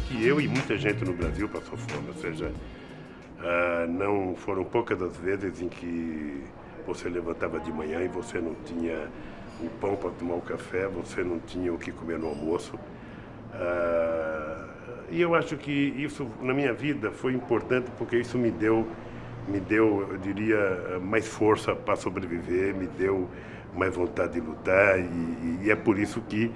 que eu e muita gente no Brasil passou fome, ou seja, não foram poucas as vezes em que você levantava de manhã e você não tinha o pão para tomar o café, você não tinha o que comer no almoço. E eu acho que isso na minha vida foi importante porque isso me deu, eu diria, mais força para sobreviver, me deu mais vontade de lutar e é por isso que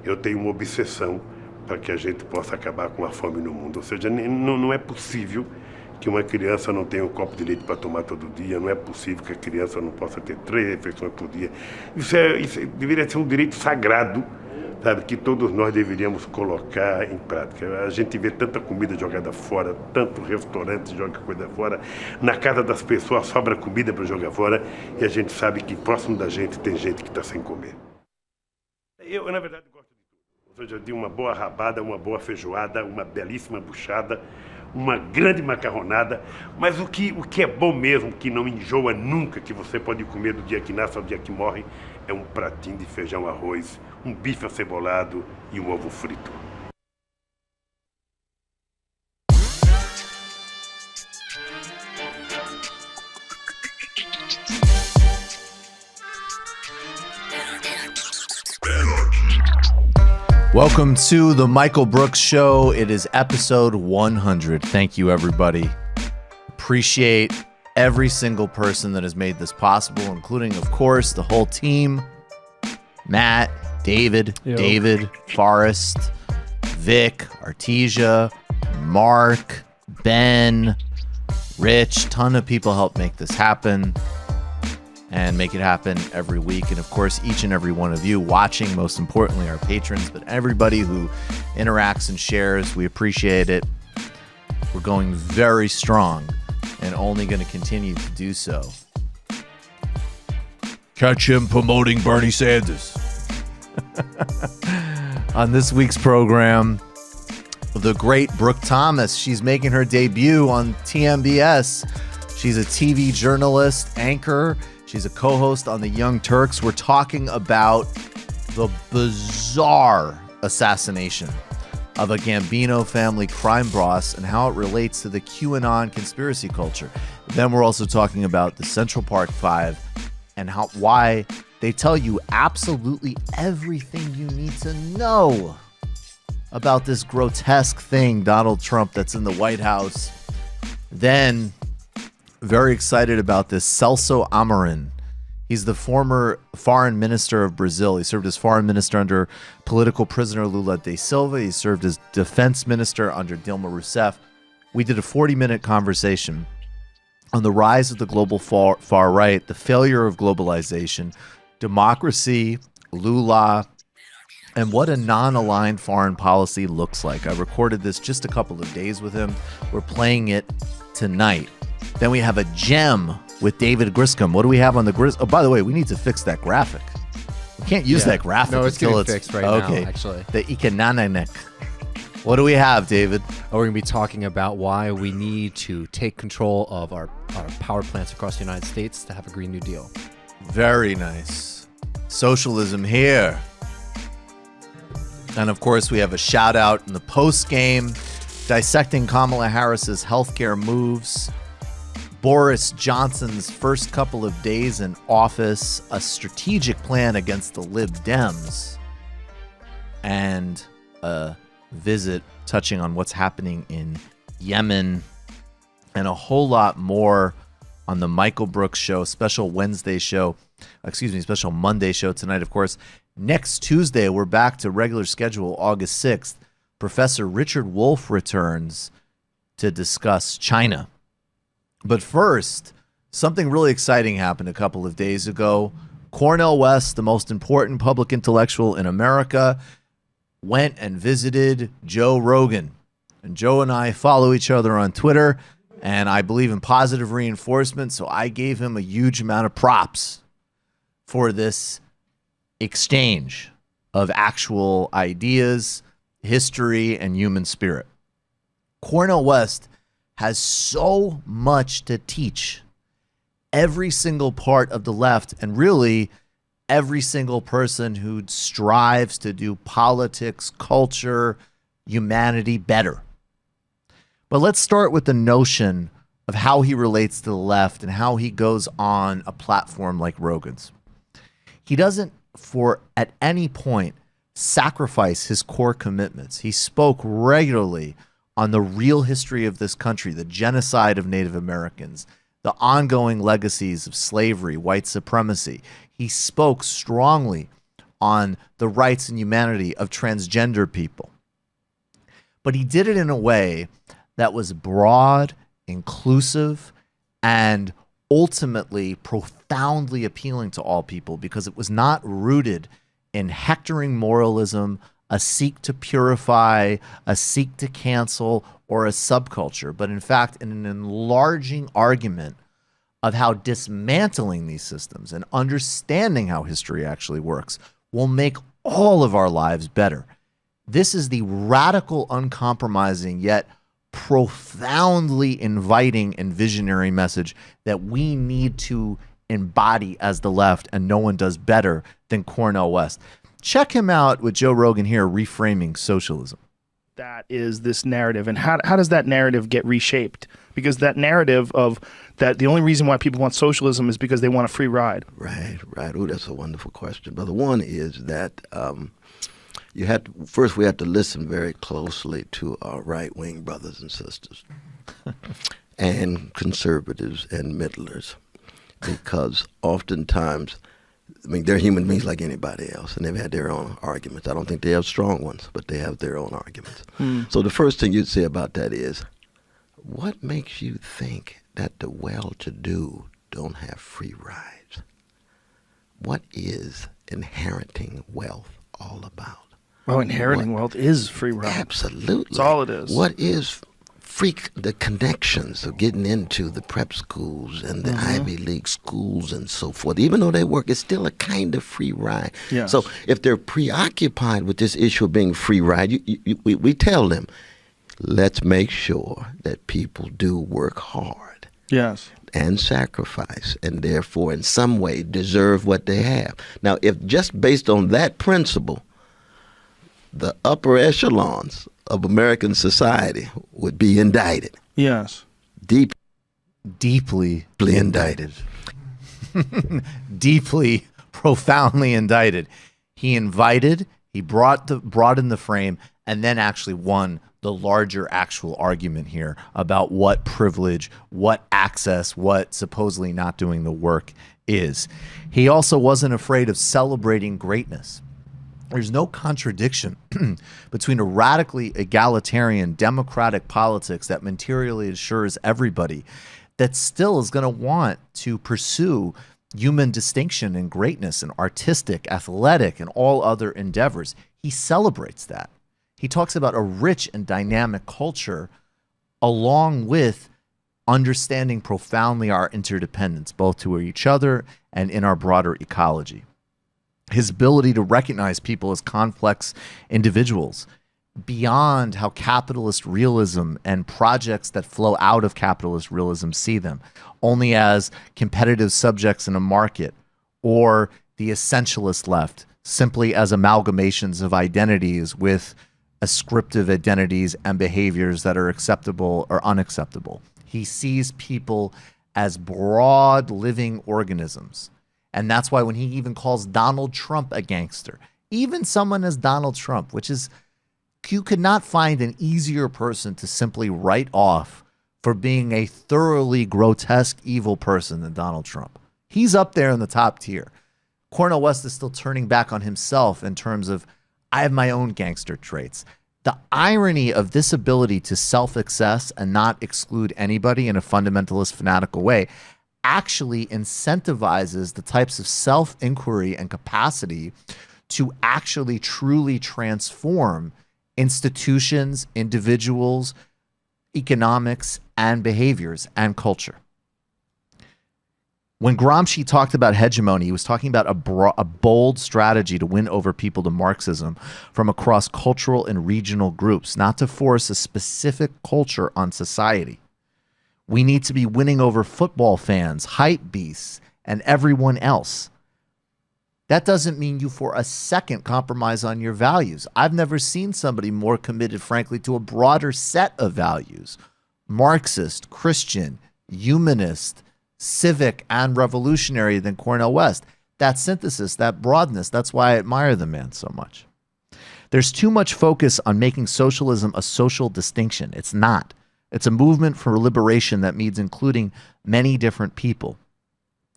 eu tenho uma obsessão para que a gente possa acabar com a fome no mundo. Ou seja, não é possível que uma criança não tenha um copo de leite para tomar todo dia, não é possível que a criança não possa ter 3 refeições por dia. Isso deveria ser um direito sagrado, sabe, que todos nós deveríamos colocar em prática. A gente vê tanta comida jogada fora, tanto restaurante joga coisa fora, na casa das pessoas sobra comida para jogar fora e a gente sabe que próximo da gente tem gente que está sem comer. Eu, na verdade, gosto de tudo. Ou seja, de uma boa rabada, uma boa feijoada, uma belíssima buchada, uma grande macarronada, mas o que é bom mesmo, que não enjoa nunca, que você pode comer do dia que nasce ao dia que morre, é um pratinho de feijão arroz, um bife acebolado e um ovo frito. Welcome to the Michael Brooks Show. It is episode 100. Thank you, everybody. Appreciate every single person that has made this possible, including, of course, the whole team. Matt, David, Forrest, Vic, Artesia, Mark, Ben, Rich. Ton of people helped make this happen and make it happen every week. And of course, each and every one of you watching, most importantly, our patrons, but everybody who interacts and shares, we appreciate it. We're going very strong and only going to continue to do so. Catch him promoting Bernie Sanders. On this week's program, the great Brooke Thomas. She's making her debut on TMBS. She's a TV journalist, anchor. She's a co-host on The Young Turks. We're talking about the bizarre assassination of a Gambino family crime boss and how it relates to the QAnon conspiracy culture. Then we're also talking about the Central Park Five and why they tell you absolutely everything you need to know about this grotesque thing, Donald Trump, that's in the White House. Then, very excited about this, Celso Amorim. He's the former foreign minister of Brazil. He served as foreign minister under political prisoner Lula da Silva. He served as defense minister under Dilma Rousseff. We did a 40-minute conversation on the rise of the global far right, the failure of globalization, democracy, Lula, and what a non-aligned foreign policy looks like. I recorded this just a couple of days with him. We're playing it tonight. Then we have a gem with David Griscom. What do we have on the Griscom? Oh, by the way, we need to fix that graphic. We can't use that graphic until it's fixed right now, actually. The Ikananek. What do we have, David? We're going to be talking about why we need to take control of our power plants across the United States to have a Green New Deal. Very nice. Socialism here. And of course, we have a shout out in the post game, dissecting Kamala Harris's healthcare moves, Boris Johnson's first couple of days in office, a strategic plan against the Lib Dems, and a visit touching on what's happening in Yemen, and a whole lot more on the Michael Brooks Show, special Monday show tonight, of course. Next Tuesday, we're back to regular schedule, August 6th. Professor Richard Wolff returns to discuss China. But first, something really exciting happened a couple of days ago. Cornel West, the most important public intellectual in America, went and visited Joe Rogan. And Joe and I follow each other on Twitter, and I believe in positive reinforcement, so I gave him a huge amount of props for this exchange of actual ideas, history, and human spirit. Cornel West has so much to teach every single part of the left, and really every single person who strives to do politics, culture, humanity better. But let's start with the notion of how he relates to the left and how he goes on a platform like Rogan's. He doesn't, at any point, sacrifice his core commitments. He spoke regularly on the real history of this country, the genocide of Native Americans, the ongoing legacies of slavery, white supremacy. He spoke strongly on the rights and humanity of transgender people. But he did it in a way that was broad, inclusive, and ultimately profoundly appealing to all people, because it was not rooted in hectoring moralism, a seek to purify, a seek to cancel, or a subculture, but in fact in an enlarging argument of how dismantling these systems and understanding how history actually works will make all of our lives better. This is the radical, uncompromising, yet profoundly inviting and visionary message that we need to embody as the left, and no one does better than Cornel West. Check him out with Joe Rogan here, Reframing Socialism. That is this narrative, and how does that narrative get reshaped? Because that narrative of that the only reason why people want socialism is because they want a free ride. Right. Oh, that's a wonderful question, brother. One is that we have to listen very closely to our right-wing brothers and sisters and conservatives and middlers, because oftentimes, I mean, they're human beings like anybody else, and they've had their own arguments. I don't think they have strong ones, but they have their own arguments. So the first thing you'd say about that is, what makes you think that the well-to-do don't have free rides? What is inheriting wealth all about? Oh, inheriting wealth is free ride. Absolutely. That's all it is. What is the connections of getting into the prep schools and the Ivy League schools and so forth? Even though they work, it's still a kind of free ride. Yes. So if they're preoccupied with this issue of being free ride, we tell them, let's make sure that people do work hard. Yes. And sacrifice, and therefore in some way deserve what they have. Now, if just based on that principle, the upper echelons of American society would be indicted. Yes. Deeply indicted. Deeply, profoundly indicted. He invited, he brought in the frame, and then actually won the larger actual argument here about what privilege, what access, what supposedly not doing the work is. He also wasn't afraid of celebrating greatness. There's no contradiction between a radically egalitarian democratic politics that materially assures everybody that still is going to want to pursue human distinction and greatness and artistic, athletic, and all other endeavors. He celebrates that. He talks about a rich and dynamic culture along with understanding profoundly our interdependence, both to each other and in our broader ecology. His ability to recognize people as complex individuals beyond how capitalist realism and projects that flow out of capitalist realism see them, only as competitive subjects in a market, or the essentialist left, simply as amalgamations of identities with ascriptive identities and behaviors that are acceptable or unacceptable. He sees people as broad living organisms. And that's why when he even calls Donald Trump a gangster, even someone as Donald Trump, which is, you could not find an easier person to simply write off for being a thoroughly grotesque, evil person than Donald Trump. He's up there in the top tier. Cornel West is still turning back on himself in terms of, I have my own gangster traits. The irony of this ability to self-access and not exclude anybody in a fundamentalist, fanatical way actually incentivizes the types of self-inquiry and capacity to actually truly transform institutions, individuals, economics, and behaviors and culture. When Gramsci talked about hegemony, he was talking about a bold strategy to win over people to Marxism from across cultural and regional groups, not to force a specific culture on society. We need to be winning over football fans, hype beasts, and everyone else. That doesn't mean you for a second compromise on your values. I've never seen somebody more committed, frankly, to a broader set of values: Marxist, Christian, humanist, civic, and revolutionary than Cornel West. That synthesis, that broadness, that's why I admire the man so much. There's too much focus on making socialism a social distinction. It's not. It's a movement for liberation that means including many different people.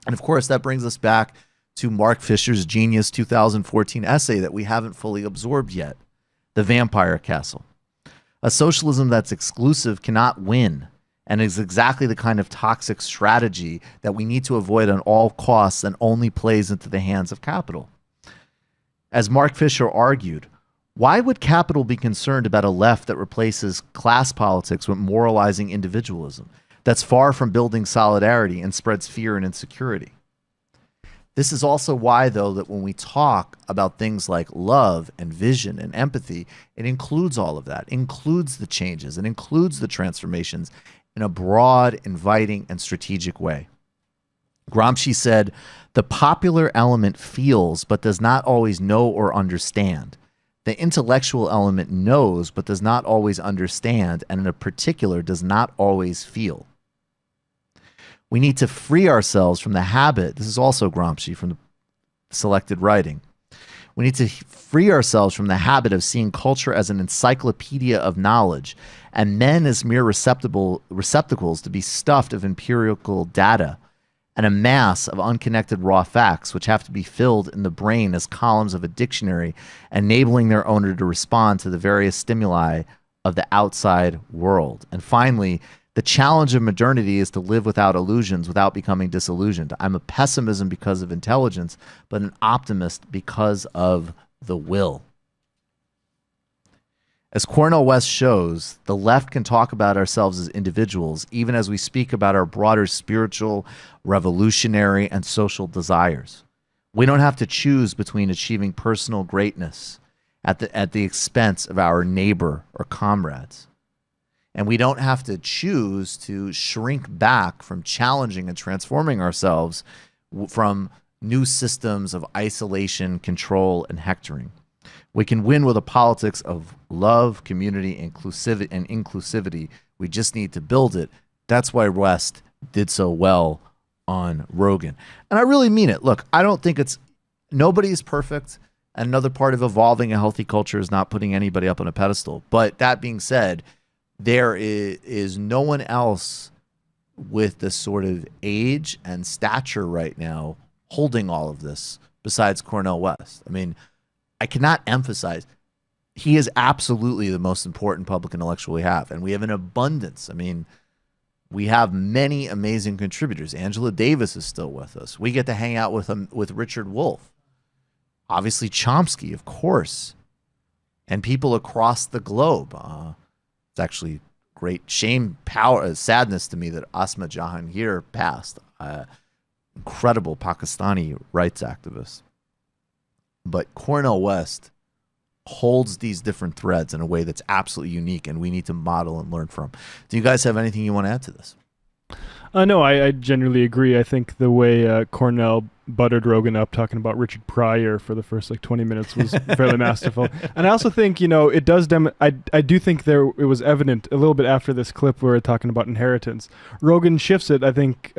And of course, that brings us back to Mark Fisher's genius 2014 essay that we haven't fully absorbed yet, The Vampire Castle. A socialism that's exclusive cannot win, and is exactly the kind of toxic strategy that we need to avoid on all costs and only plays into the hands of capital. As Mark Fisher argued, why would capital be concerned about a left that replaces class politics with moralizing individualism, that's far from building solidarity and spreads fear and insecurity? This is also why, though, that when we talk about things like love and vision and empathy, it includes all of that, includes the changes, it includes the transformations in a broad, inviting, and strategic way. Gramsci said, "The popular element feels but does not always know or understand. The intellectual element knows but does not always understand, and in a particular does not always feel." We need to free ourselves from the habit. This is also Gramsci from the selected writing. We need to free ourselves from the habit of seeing culture as an encyclopedia of knowledge and men as mere receptacles to be stuffed of empirical data and a mass of unconnected raw facts which have to be filled in the brain as columns of a dictionary, enabling their owner to respond to the various stimuli of the outside world. And finally, the challenge of modernity is to live without illusions, without becoming disillusioned. I'm a pessimism because of intelligence, but an optimist because of the will. As Cornel West shows, the left can talk about ourselves as individuals, even as we speak about our broader spiritual, revolutionary, and social desires. We don't have to choose between achieving personal greatness at the expense of our neighbor or comrades. And we don't have to choose to shrink back from challenging and transforming ourselves from new systems of isolation, control, and hectoring. We can win with a politics of love, community, and inclusivity. We just need to build it. That's why West did so well on Rogan. And I really mean it. Look, I don't think nobody is perfect. And another part of evolving a healthy culture is not putting anybody up on a pedestal. But that being said, there is no one else with the sort of age and stature right now holding all of this besides Cornel West. I mean, I cannot emphasize, he is absolutely the most important public intellectual we have, and we have an abundance. I mean, we have many amazing contributors. Angela Davis is still with us. We get to hang out with Richard Wolff. Obviously, Chomsky, of course, and people across the globe. It's actually great sadness to me that Asma Jahangir passed. Incredible Pakistani rights activist. But Cornel West holds these different threads in a way that's absolutely unique, and we need to model and learn from. Do you guys have anything you want to add to this? No, I generally agree. I think the way Cornel buttered Rogan up talking about Richard Pryor for the first 20 minutes was fairly masterful. And I also think, it does I do think it was evident a little bit after this clip where we're talking about inheritance. Rogan shifts it, I think,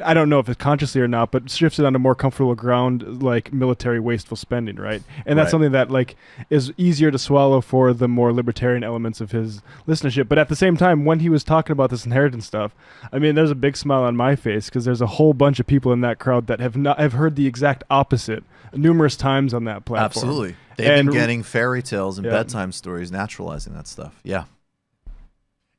I don't know if it's consciously or not, but shifts it onto more comfortable ground, like military wasteful spending, right? And that's something that is easier to swallow for the more libertarian elements of his listenership. But at the same time, when he was talking about this inheritance stuff, I mean, there's a big smile on my face because there's a whole bunch of people in that crowd that have heard the exact opposite numerous times on that platform. Absolutely. They've been getting fairy tales and bedtime stories, naturalizing that stuff. Yeah.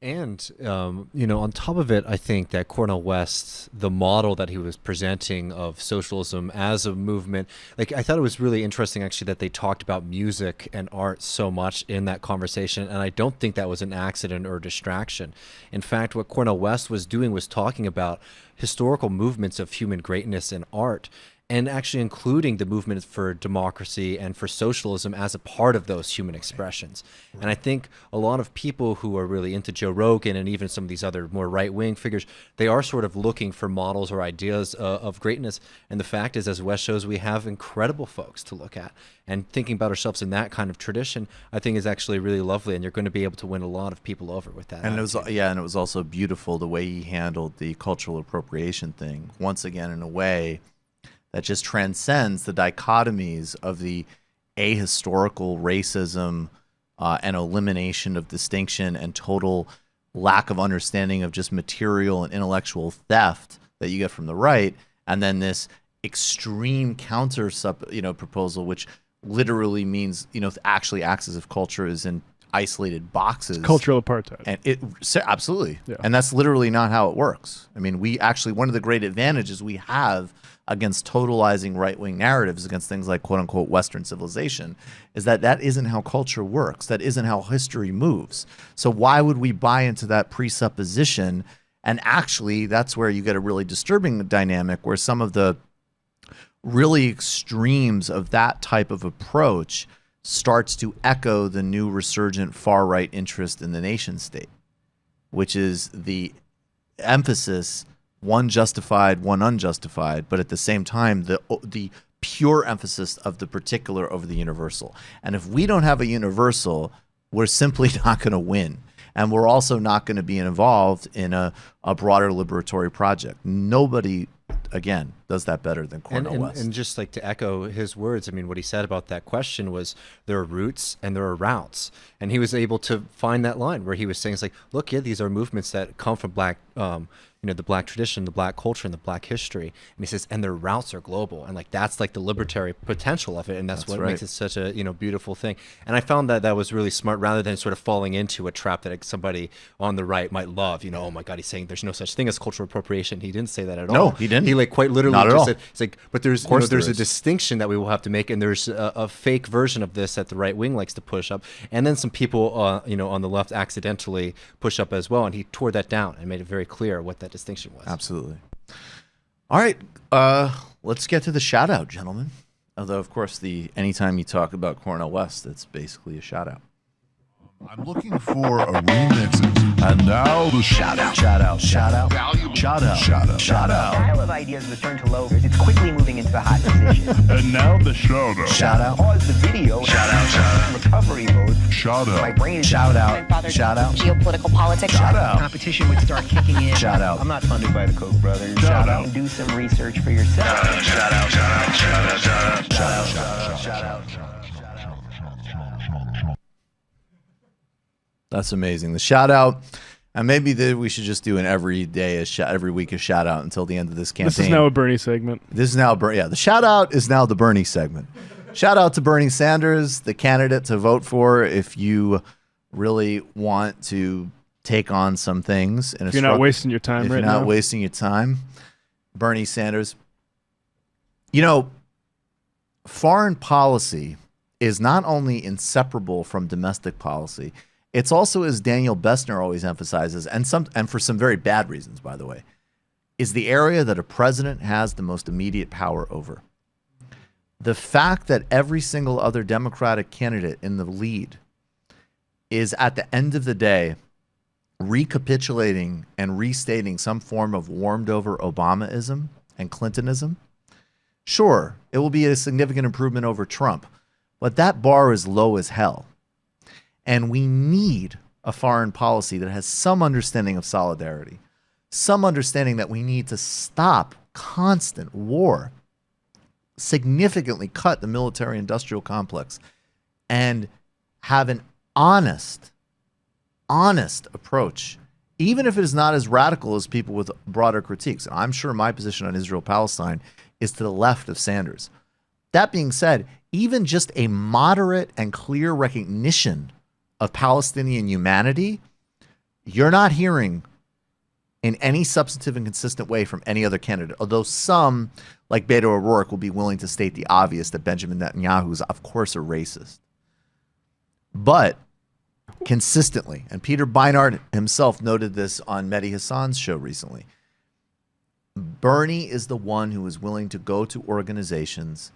And, on top of it, I think that Cornel West, the model that he was presenting of socialism as a movement, I thought it was really interesting, actually, that they talked about music and art so much in that conversation. And I don't think that was an accident or distraction. In fact, what Cornel West was doing was talking about historical movements of human greatness in art. and actually including the movement for democracy and for socialism as a part of those human expressions. And I think a lot of people who are really into Joe Rogan and even some of these other more right-wing figures, they are sort of looking for models or ideas of greatness. And the fact is, as West shows, we have incredible folks to look at. And thinking about ourselves in that kind of tradition, I think is actually really lovely. And you're going to be able to win a lot of people over with that. And it was, and it was also beautiful the way he handled the cultural appropriation thing, once again, in a way that just transcends the dichotomies of the ahistorical racism and elimination of distinction and total lack of understanding of just material and intellectual theft that you get from the right, and then this extreme counter proposal, which literally means, actually acts as if culture is in isolated boxes. It's cultural apartheid. And it absolutely. Yeah. And that's literally not how it works. I mean, we actually, one of the great advantages we have against totalizing right-wing narratives against things like quote unquote Western civilization is that that isn't how culture works. That isn't how history moves. So why would we buy into that presupposition? And actually, that's where you get a really disturbing dynamic where some of the really extremes of that type of approach starts to echo the new resurgent far-right interest in the nation state, which is the emphasis, one justified, one unjustified, but at the same time, the pure emphasis of the particular over the universal. And if we don't have a universal, we're simply not going to win. And we're also not going to be involved in a broader liberatory project. Nobody, again, does that better than Cornel West. And just like to echo his words, I mean, what he said about that question was there are roots and there are routes. And he was able to find that line where he was saying, it's like, look, yeah, these are movements that come from black, the black tradition, the black culture, and the black history. And he says, and their routes are global. And like, that's like the libertarian potential of it. And that's what right. makes it such a, beautiful thing. And I found that that was really smart rather than sort of falling into a trap that somebody on the right might love. Oh my God, he's saying there's no such thing as cultural appropriation. He didn't say that at all. No, he didn't. He like quite literally Not at just all. said, it's like, but there's, there's a distinction that we will have to make. And there's a fake version of this that the right wing likes to push up. And then some people, on the left accidentally push up as well. And he tore that down and made it very clear what that distinction was. Absolutely. All right, let's get to the shout out, gentlemen. Although, of course, anytime you talk about Cornel West, it's basically a shout out. I'm looking for a remix. And now the shout out. Shout out. Shout out. Valuable Shout out. shout out. Shout out. Pile of ideas returned to low. It's quickly moving into the hot position. And now the shout out. Shout out. Pause the video. Shout out. Shout out. Recovery mode. Shout My out. brain is Shout out. Shout out. Geopolitical politics. Shout out. Competition would start kicking in. Shout out. I'm not funded by the Koch brothers. Shout out. Do some research for yourself. Shout out. Shout out. Shout out. Shout out. Shout out. Shout out. Shout out. That's amazing. The shout out, and maybe we should just do an every week a shout out until the end of this campaign. This is now a Bernie segment. This is now the shout out is now the Bernie segment. Shout out to Bernie Sanders, the candidate to vote for if you really want to take on some things. If you're not wasting your time right now. If you're not wasting your time, Bernie Sanders. Foreign policy is not only inseparable from domestic policy, it's also, as Daniel Bessner always emphasizes, and for some very bad reasons, by the way, is the area that a president has the most immediate power over. The fact that every single other Democratic candidate in the lead is, at the end of the day, recapitulating and restating some form of warmed over Obamaism and Clintonism. Sure, it will be a significant improvement over Trump, but that bar is low as hell. And we need a foreign policy that has some understanding of solidarity, some understanding that we need to stop constant war, significantly cut the military-industrial complex, and have an honest approach, even if it is not as radical as people with broader critiques. I'm sure my position on Israel-Palestine is to the left of Sanders. That being said, even just a moderate and clear recognition of Palestinian humanity, you're not hearing in any substantive and consistent way from any other candidate, although some, like Beto O'Rourke, will be willing to state the obvious that Benjamin Netanyahu is, of course, a racist. But consistently, and Peter Beinart himself noted this on Mehdi Hassan's show recently, Bernie is the one who is willing to go to organizations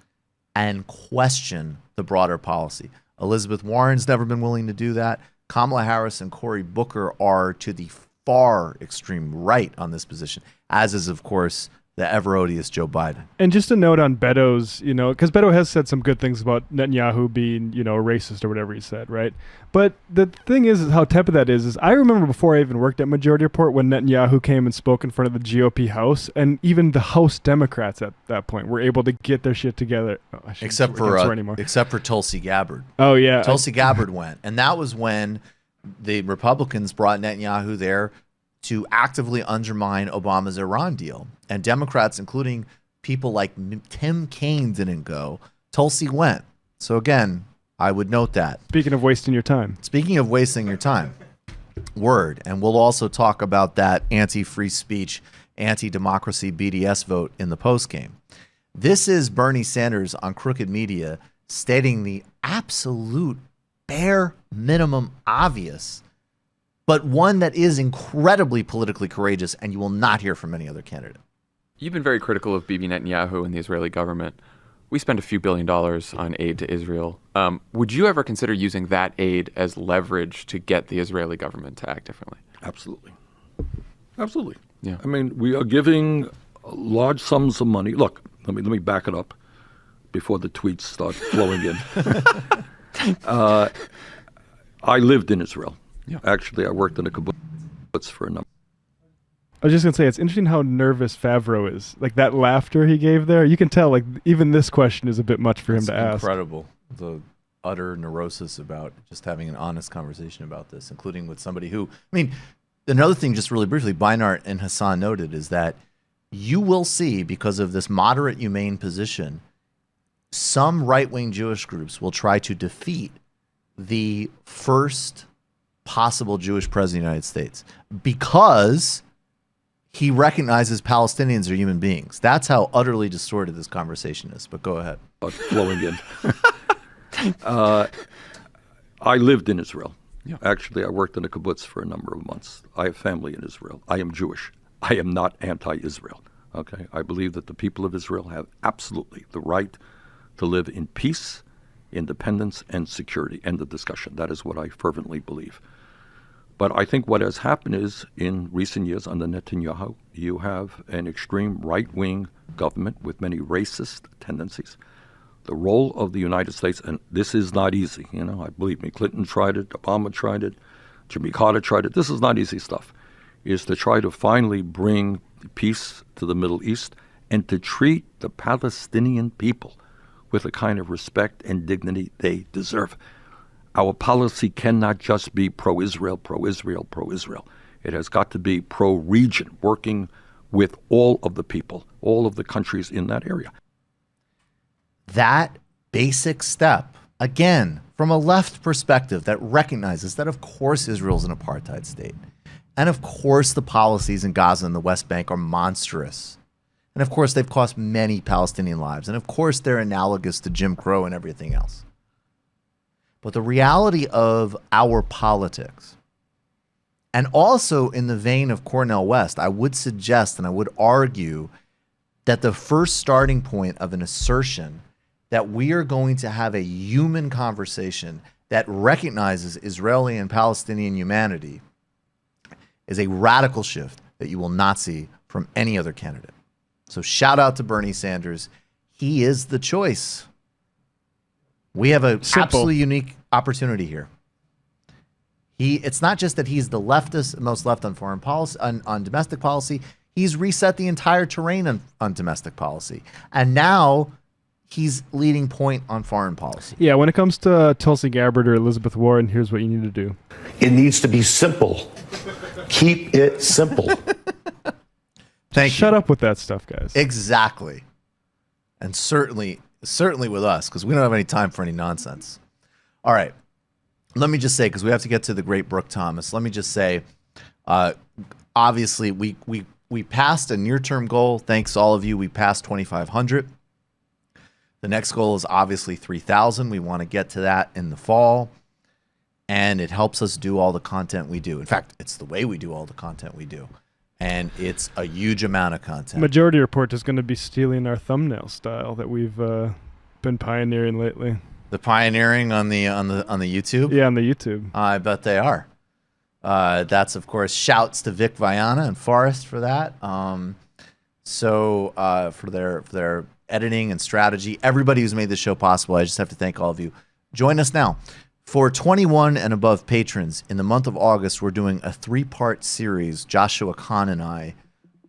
and question the broader policy. Elizabeth Warren's never been willing to do that. Kamala Harris and Cory Booker are to the far extreme right on this position, as is, of course, the ever-odious Joe Biden. And just a note on Beto's, because Beto has said some good things about Netanyahu being, racist or whatever he said, right? But the thing is how tepid that is I remember before I even worked at Majority Report when Netanyahu came and spoke in front of the GOP House, and even the House Democrats at that point were able to get their shit together. Oh, except for Tulsi Gabbard. Oh, yeah. Tulsi Gabbard went. And that was when the Republicans brought Netanyahu there to actively undermine Obama's Iran deal. And Democrats, including people like Tim Kaine, didn't go. Tulsi went. So again, I would note that. Speaking of wasting your time. Word. And we'll also talk about that anti-free speech, anti-democracy BDS vote in the postgame. This is Bernie Sanders on Crooked Media stating the absolute bare minimum obvious, but one that is incredibly politically courageous, and you will not hear from any other candidate. You've been very critical of Bibi Netanyahu and the Israeli government. We spend a few $1 billion on aid to Israel. Would you ever consider using that aid as leverage to get the Israeli government to act differently? Absolutely. Absolutely. Yeah. I mean, we are giving large sums of money. Look, let me back it up before the tweets start flowing in. I lived in Israel. Yeah. Actually, I worked in a kibbutz for a number. I was just going to say, it's interesting how nervous Favreau is. Like, that laughter he gave there, you can tell, like, even this question is a bit much for him to ask. Incredible. The utter neurosis about just having an honest conversation about this, including with somebody who, another thing, just really briefly, Beinart and Hassan noted, is that you will see, because of this moderate, humane position, some right-wing Jewish groups will try to defeat the first possible Jewish president of the United States because he recognizes Palestinians are human beings. That's how utterly distorted this conversation is. But go ahead. Flowing in. I lived in Israel. Yeah. Actually, I worked in a kibbutz for a number of months. I have family in Israel. I am Jewish. I am not anti-Israel. Okay, I believe that the people of Israel have absolutely the right to live in peace, independence, and security. End of discussion. That is what I fervently believe. But I think what has happened is, in recent years under Netanyahu, you have an extreme right-wing government with many racist tendencies. The role of the United States, and this is not easy, I believe me, Clinton tried it, Obama tried it, Jimmy Carter tried it. This is not easy stuff, is to try to finally bring peace to the Middle East and to treat the Palestinian people with the kind of respect and dignity they deserve. Our policy cannot just be pro-Israel, pro-Israel, pro-Israel. It has got to be pro-region, working with all of the people, all of the countries in that area. That basic step, again, from a left perspective that recognizes that, of course, Israel's an apartheid state. And, of course, the policies in Gaza and the West Bank are monstrous. And, of course, they've cost many Palestinian lives. And, of course, they're analogous to Jim Crow and everything else. But the reality of our politics, and also in the vein of Cornel West, I would suggest and I would argue that the first starting point of an assertion that we are going to have a human conversation that recognizes Israeli and Palestinian humanity is a radical shift that you will not see from any other candidate. So shout out to Bernie Sanders. He is the choice. We have an absolutely unique opportunity here. It's not just that he's the leftist, most left on foreign policy, on domestic policy. He's reset the entire terrain on domestic policy. And now he's leading point on foreign policy. Yeah, when it comes to Tulsi Gabbard or Elizabeth Warren, here's what you need to do. It needs to be simple. Keep it simple. Thank you. Shut up with that stuff, guys. Exactly. And certainly with us, because we don't have any time for any nonsense. All right. Let me just say, because we have to get to the great Brooke Thomas, let me just say, obviously, we passed a near-term goal. Thanks to all of you. We passed 2,500. The next goal is obviously 3,000. We want to get to that in the fall. And it helps us do all the content we do. In fact, it's the way we do all the content we do. and it's a huge amount of content. Majority Report is going to be stealing our thumbnail style that we've been pioneering lately. The pioneering on the YouTube? Yeah, on the YouTube. I bet they are. That's, of course, shouts to Vic Viana and Forrest for that. For their editing and strategy, everybody who's made this show possible, I just have to thank all of you. Join us now. For 21 and above patrons, in the month of August, we're doing a 3-part series, Joshua Kahn and I.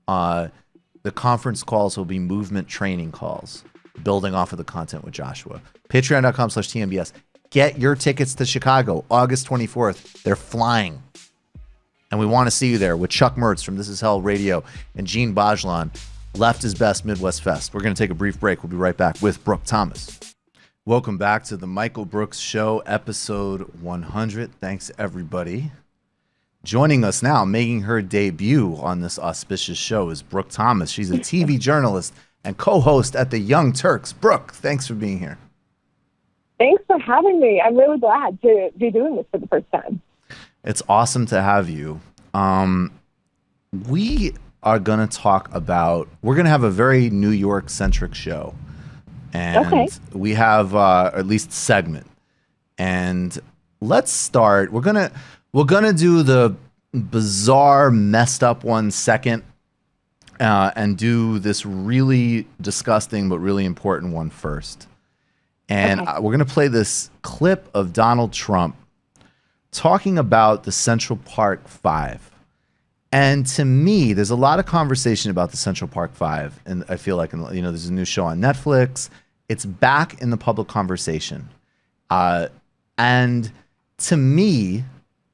The conference calls will be movement training calls, building off of the content with Joshua. Patreon.com/TMBS. Get your tickets to Chicago, August 24th. They're flying. And we want to see you there with Chuck Mertz from This Is Hell Radio and Gene Bajlan. Left is Best Midwest Fest. We're going to take a brief break. We'll be right back with Brooke Thomas. Welcome back to the Michael Brooks Show, episode 100. Thanks, everybody. Joining us now, making her debut on this auspicious show, is Brooke Thomas. She's a TV journalist and co-host at the Young Turks. Brooke, thanks for being here. Thanks for having me. I'm really glad to be doing this for the first time. It's awesome to have you. We are going to talk about, we're going to have a very New York-centric show. And we have at least a segment. And let's start. We're gonna do the bizarre, messed up one second, and do this really disgusting but really important one first. And we're gonna play this clip of Donald Trump talking about the Central Park Five. And to me, there's a lot of conversation about the Central Park Five, and I feel like, there's a new show on Netflix. It's back in the public conversation. And to me,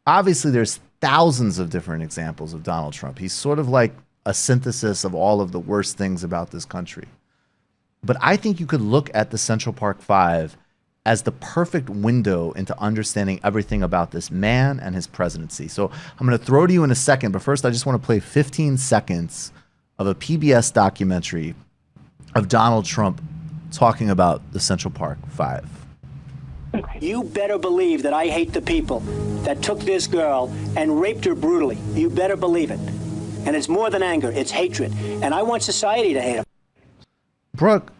obviously there's thousands of different examples of Donald Trump. He's sort of like a synthesis of all of the worst things about this country. But I think you could look at the Central Park Five as the perfect window into understanding everything about this man and his presidency. So I'm going to throw to you in a second, but first I just want to play 15 seconds of a PBS documentary of Donald Trump talking about the Central Park Five. You better believe that I hate the people that took this girl and raped her brutally. You better believe it. And it's more than anger, it's hatred. And I want society to hate him. Brooke,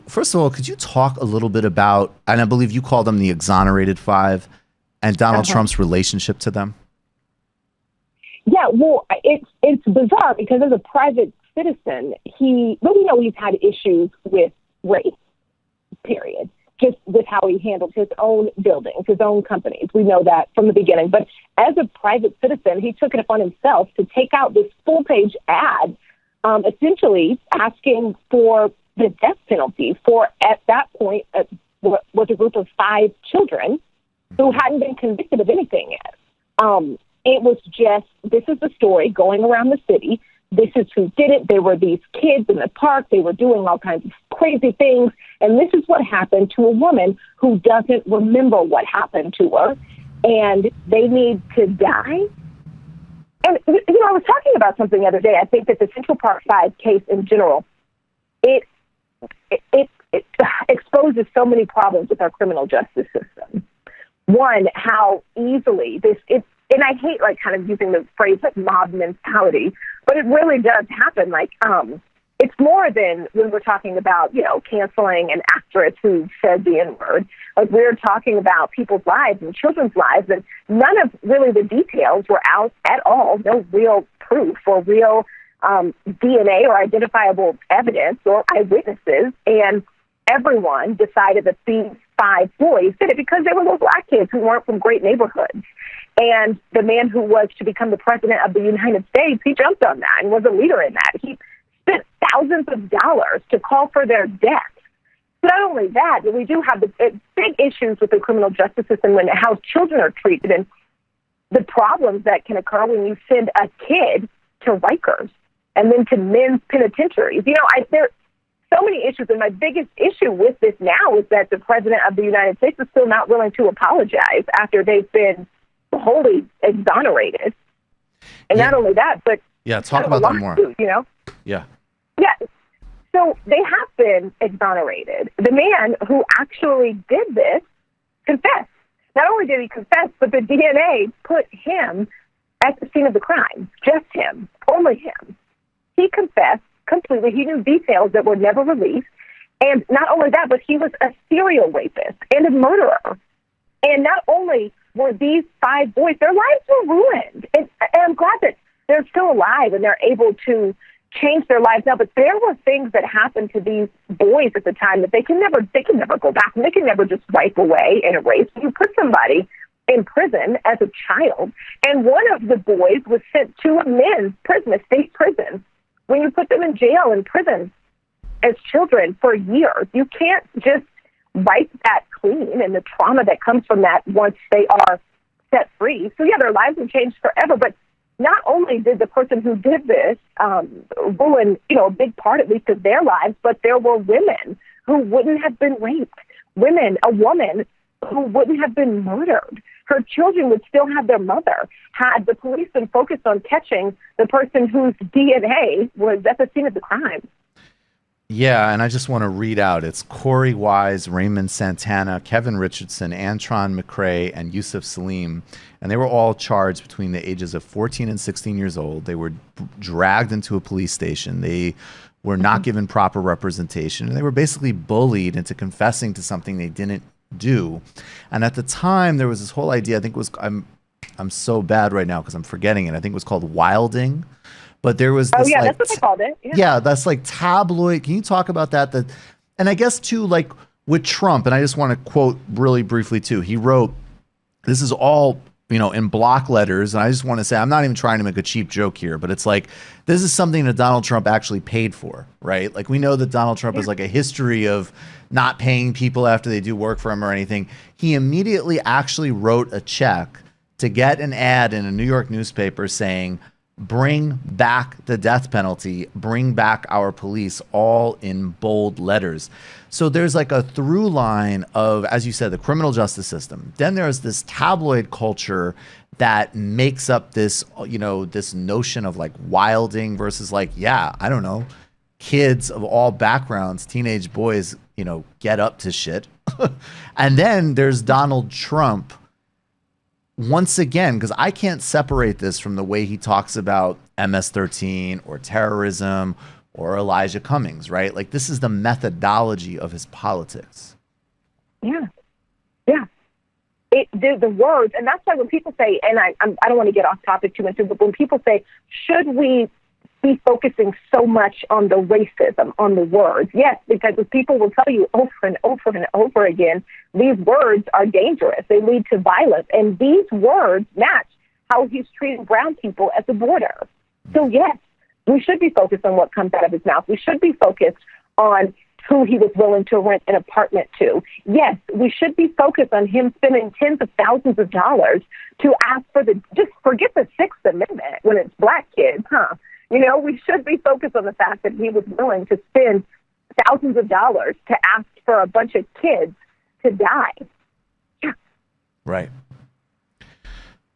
first of all, could you talk a little bit about, and I believe you called them the Exonerated Five, and Donald Trump's relationship to them? Yeah, well, it's bizarre because as a private citizen, we know he's had issues with race, period, just with how he handled his own buildings, his own companies. We know that from the beginning. But as a private citizen, he took it upon himself to take out this full-page ad, essentially asking for the death penalty for, at that point, was a group of 5 children who hadn't been convicted of anything yet. It was just, this is the story going around the city. This is who did it. There were these kids in the park. They were doing all kinds of crazy things. And this is what happened to a woman who doesn't remember what happened to her. And they need to die. And, I was talking about something the other day. I think that the Central Park Five case in general, it exposes so many problems with our criminal justice system. One, how easily and I hate kind of using the phrase mob mentality, but it really does happen. It's more than when we're talking about, canceling an actress who said the N-word. We're talking about people's lives and children's lives, and none of really the details were out at all. No real proof or real DNA or identifiable evidence or eyewitnesses. And everyone decided that these 5 boys did it because they were little black kids who weren't from great neighborhoods. And the man who was to become the president of the United States, he jumped on that and was a leader in that. He spent thousands of dollars to call for their death. Not only that, but we do have the big issues with the criminal justice system and how children are treated and the problems that can occur when you send a kid to Rikers and then to men's penitentiaries. There so many issues, and my biggest issue with this now is that the president of the United States is still not willing to apologize after they've been wholly exonerated. And not only that, but talk about that more. Yeah. So they have been exonerated. The man who actually did this confessed. Not only did he confess, but the DNA put him at the scene of the crime. Just him, only him. He confessed completely. He knew details that were never released. And not only that, but he was a serial rapist and a murderer. And not only were these 5 boys, their lives were ruined. And I'm glad that they're still alive and they're able to change their lives now. But there were things that happened to these boys at the time that they can never go back and they can never just wipe away and erase. You put somebody in prison as a child, and one of the boys was sent to a men's prison, a state prison. When you put them in jail and prison as children for years, you can't just wipe that clean and the trauma that comes from that once they are set free. So yeah, their lives have changed forever, but not only did the person who did this ruin, a big part at least of their lives, but there were women who wouldn't have been raped, a woman who wouldn't have been murdered. Her children would still have their mother had the police been focused on catching the person whose DNA was at the scene of the crime. Yeah, and I just want to read out. It's Corey Wise, Raymond Santana, Kevin Richardson, Antron McCrae, and Yusuf Salim. And they were all charged between the ages of 14 and 16 years old. They were dragged into a police station. They were not given proper representation. And they were basically bullied into confessing to something they didn't do. And at the time, there was this whole idea, I think it was, I'm so bad right now because I'm forgetting it. I think it was called wilding. But there was this, that's what they called it. Yeah, that's like tabloid. Can you talk about that? And I guess too, like with Trump, and I just want to quote really briefly too. He wrote, this is all, in block letters. And I just want to say, I'm not even trying to make a cheap joke here, but it's like, this is something that Donald Trump actually paid for, right? Like we know that Donald Trump has like a history of not paying people after they do work for him or anything. He immediately actually wrote a check to get an ad in a New York newspaper saying, bring back the death penalty, bring back our police, all in bold letters. So there's like a through line of, as you said, the criminal justice system. Then there's this tabloid culture that makes up this, this notion of like wilding versus like, I don't know, kids of all backgrounds, teenage boys, get up to shit. And then there's Donald Trump, once again, because I can't separate this from the way he talks about MS-13 or terrorism or Elijah Cummings, right? Like this is the methodology of his politics. Yeah. The words, and that's why when people say, and I don't want to get off topic too much, but when people say, should we be focusing so much on the racism, on the words? Yes, because people will tell you over and over and over again, these words are dangerous. They lead to violence. And these words match how he's treating brown people at the border. So yes, we should be focused on what comes out of his mouth. We should be focused on who he was willing to rent an apartment to. Yes, we should be focused on him spending tens of thousands of dollars to ask for just forget the Sixth Amendment when it's black kids, huh? We should be focused on the fact that he was willing to spend thousands of dollars to ask for a bunch of kids to die. Yeah. Right.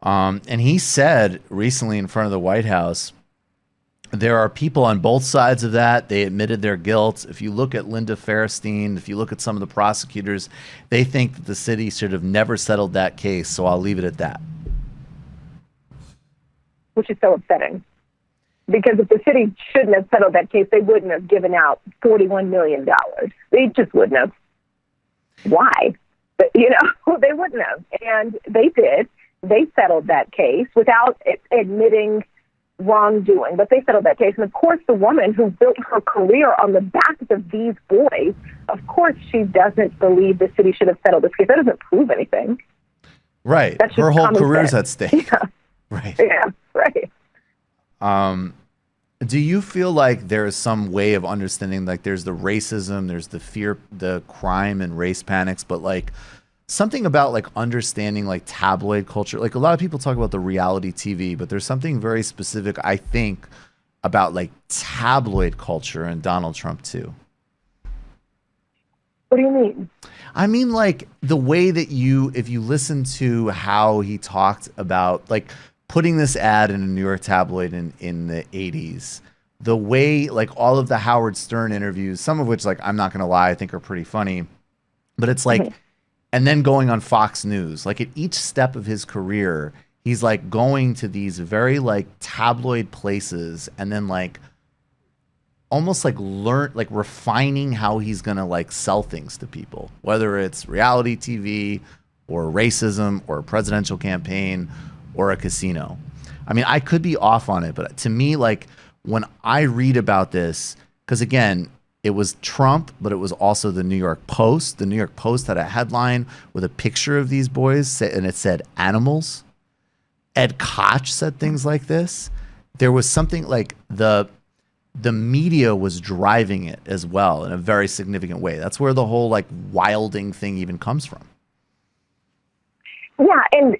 And he said recently in front of the White House, there are people on both sides of that. They admitted their guilt. If you look at Linda Fairstein, if you look at some of the prosecutors, they think that the city should have never settled that case. So I'll leave it at that. Which is so upsetting. Because if the city shouldn't have settled that case, they wouldn't have given out $41 million. They just wouldn't have. Why? But, they wouldn't have. And they did. They settled that case without admitting wrongdoing. But they settled that case. And, of course, the woman who built her career on the backs of these boys, of course she doesn't believe the city should have settled this case. That doesn't prove anything. Right. Her whole career's at stake. Yeah. Right. Yeah, right. Do you feel like there's some way of understanding, like there's the racism, there's the fear, the crime and race panics, but like something about like understanding like tabloid culture? Like a lot of people talk about the reality TV, but there's something very specific, I think, about like tabloid culture and Donald Trump too. What do you mean? I mean, like the way that if you listen to how he talked about like putting this ad in a New York tabloid in the 80s, the way like all of the Howard Stern interviews, some of which like I'm not going to lie, I think are pretty funny, but it's like, and then going on Fox News, like at each step of his career, he's like going to these very like tabloid places and then like almost like refining how he's gonna like sell things to people, whether it's reality TV or racism or a presidential campaign or a casino. I mean, I could be off on it, but to me, like when I read about this, because again, it was Trump, but it was also the New York Post. The New York Post had a headline with a picture of these boys, and it said animals. Ed Koch said things like this. There was something like the media was driving it as well in a very significant way. That's where the whole like wilding thing even comes from. Yeah, and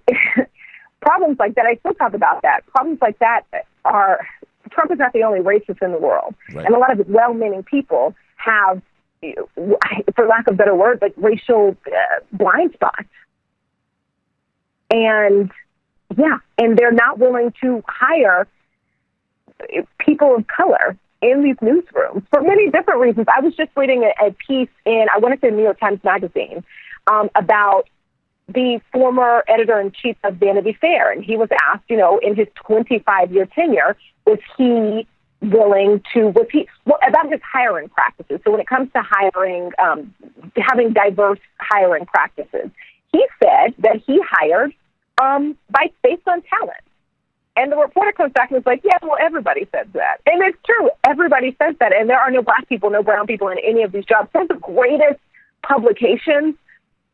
problems like that, I still talk about that. Problems like that are, Trump is not the only racist in the world. Right. And a lot of well-meaning people have, for lack of better words, like racial blind spots. And yeah, and they're not willing to hire people of color in these newsrooms for many different reasons. I was just reading a piece in, I want to say New York Times Magazine, about the former editor-in-chief of Vanity Fair. And he was asked, you know, in his 25-year tenure, was he about his hiring practices. So when it comes to hiring, having diverse hiring practices, he said that he hired based on talent. And the reporter comes back and is like, yeah, well, everybody says that. And it's true. Everybody says that. And there are no black people, no brown people in any of these jobs. Some of the greatest publications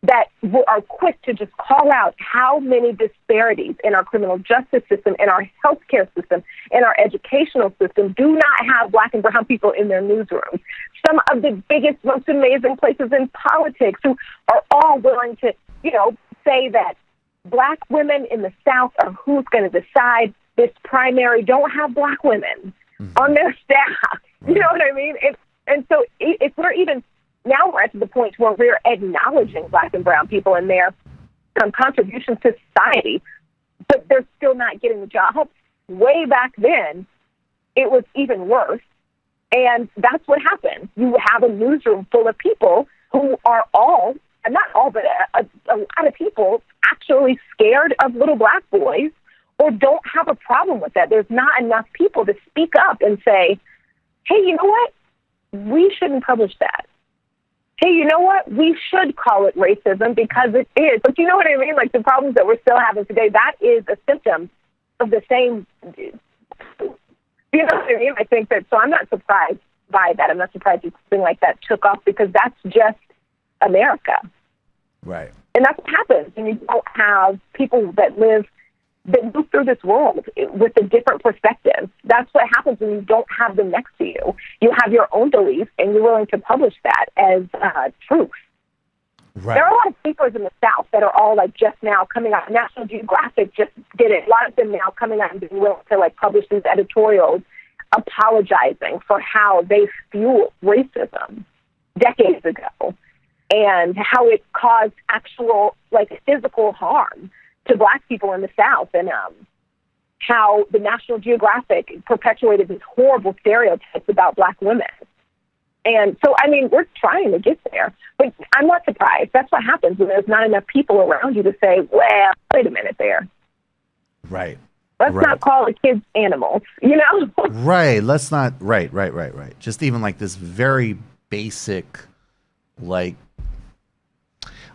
that are quick to just call out how many disparities in our criminal justice system, in our healthcare system, in our educational system do not have black and brown people in their newsrooms. Some of the biggest, most amazing places in politics who are all willing to, you know, say that black women in the South are who's going to decide this primary, don't have black women on their staff. You know what I mean? And so if we're even, now we're at the point where we're acknowledging black and brown people and their contributions to society, but they're still not getting the job. Way back then, it was even worse. And that's what happened. You have a newsroom full of people who are all, and not all, but a lot of people actually scared of little black boys or don't have a problem with that. There's not enough people to speak up and say, hey, you know what? We shouldn't publish that. Hey, you know what? We should call it racism because it is. But you know what I mean? Like the problems that we're still having today, that is a symptom of the same, you know what I mean? I think that, so I'm not surprised by that. I'm not surprised that something like that took off because that's just America. Right. And that's what happens when you don't have people that move through this world with a different perspective. That's what happens when you don't have them next to you. You have your own beliefs, and you're willing to publish that as truth. Right. There are a lot of papers in the South that are all like just now coming out. National Geographic just did it. A lot of them now coming out and being willing to like publish these editorials apologizing for how they fueled racism decades ago and how it caused actual like physical harm to black people in the South, and how the National Geographic perpetuated these horrible stereotypes about black women. And so, I mean, we're trying to get there, but I'm not surprised. That's what happens when there's not enough people around you to say, well, wait a minute there. Right. Let's not call the kids animals, you know? Right. Let's not. Right. Just even like this very basic, like,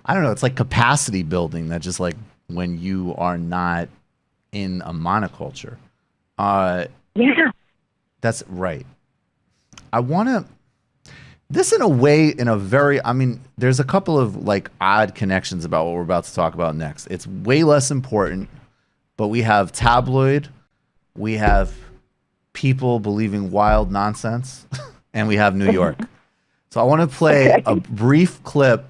I don't know. It's like capacity building that just like, when you are not in a monoculture. Yeah. That's right. I want to, this in a way, in a very, I mean, there's a couple of like odd connections about what we're about to talk about next. It's way less important, but we have tabloid, we have people believing wild nonsense, and we have New York. So I want to play a brief clip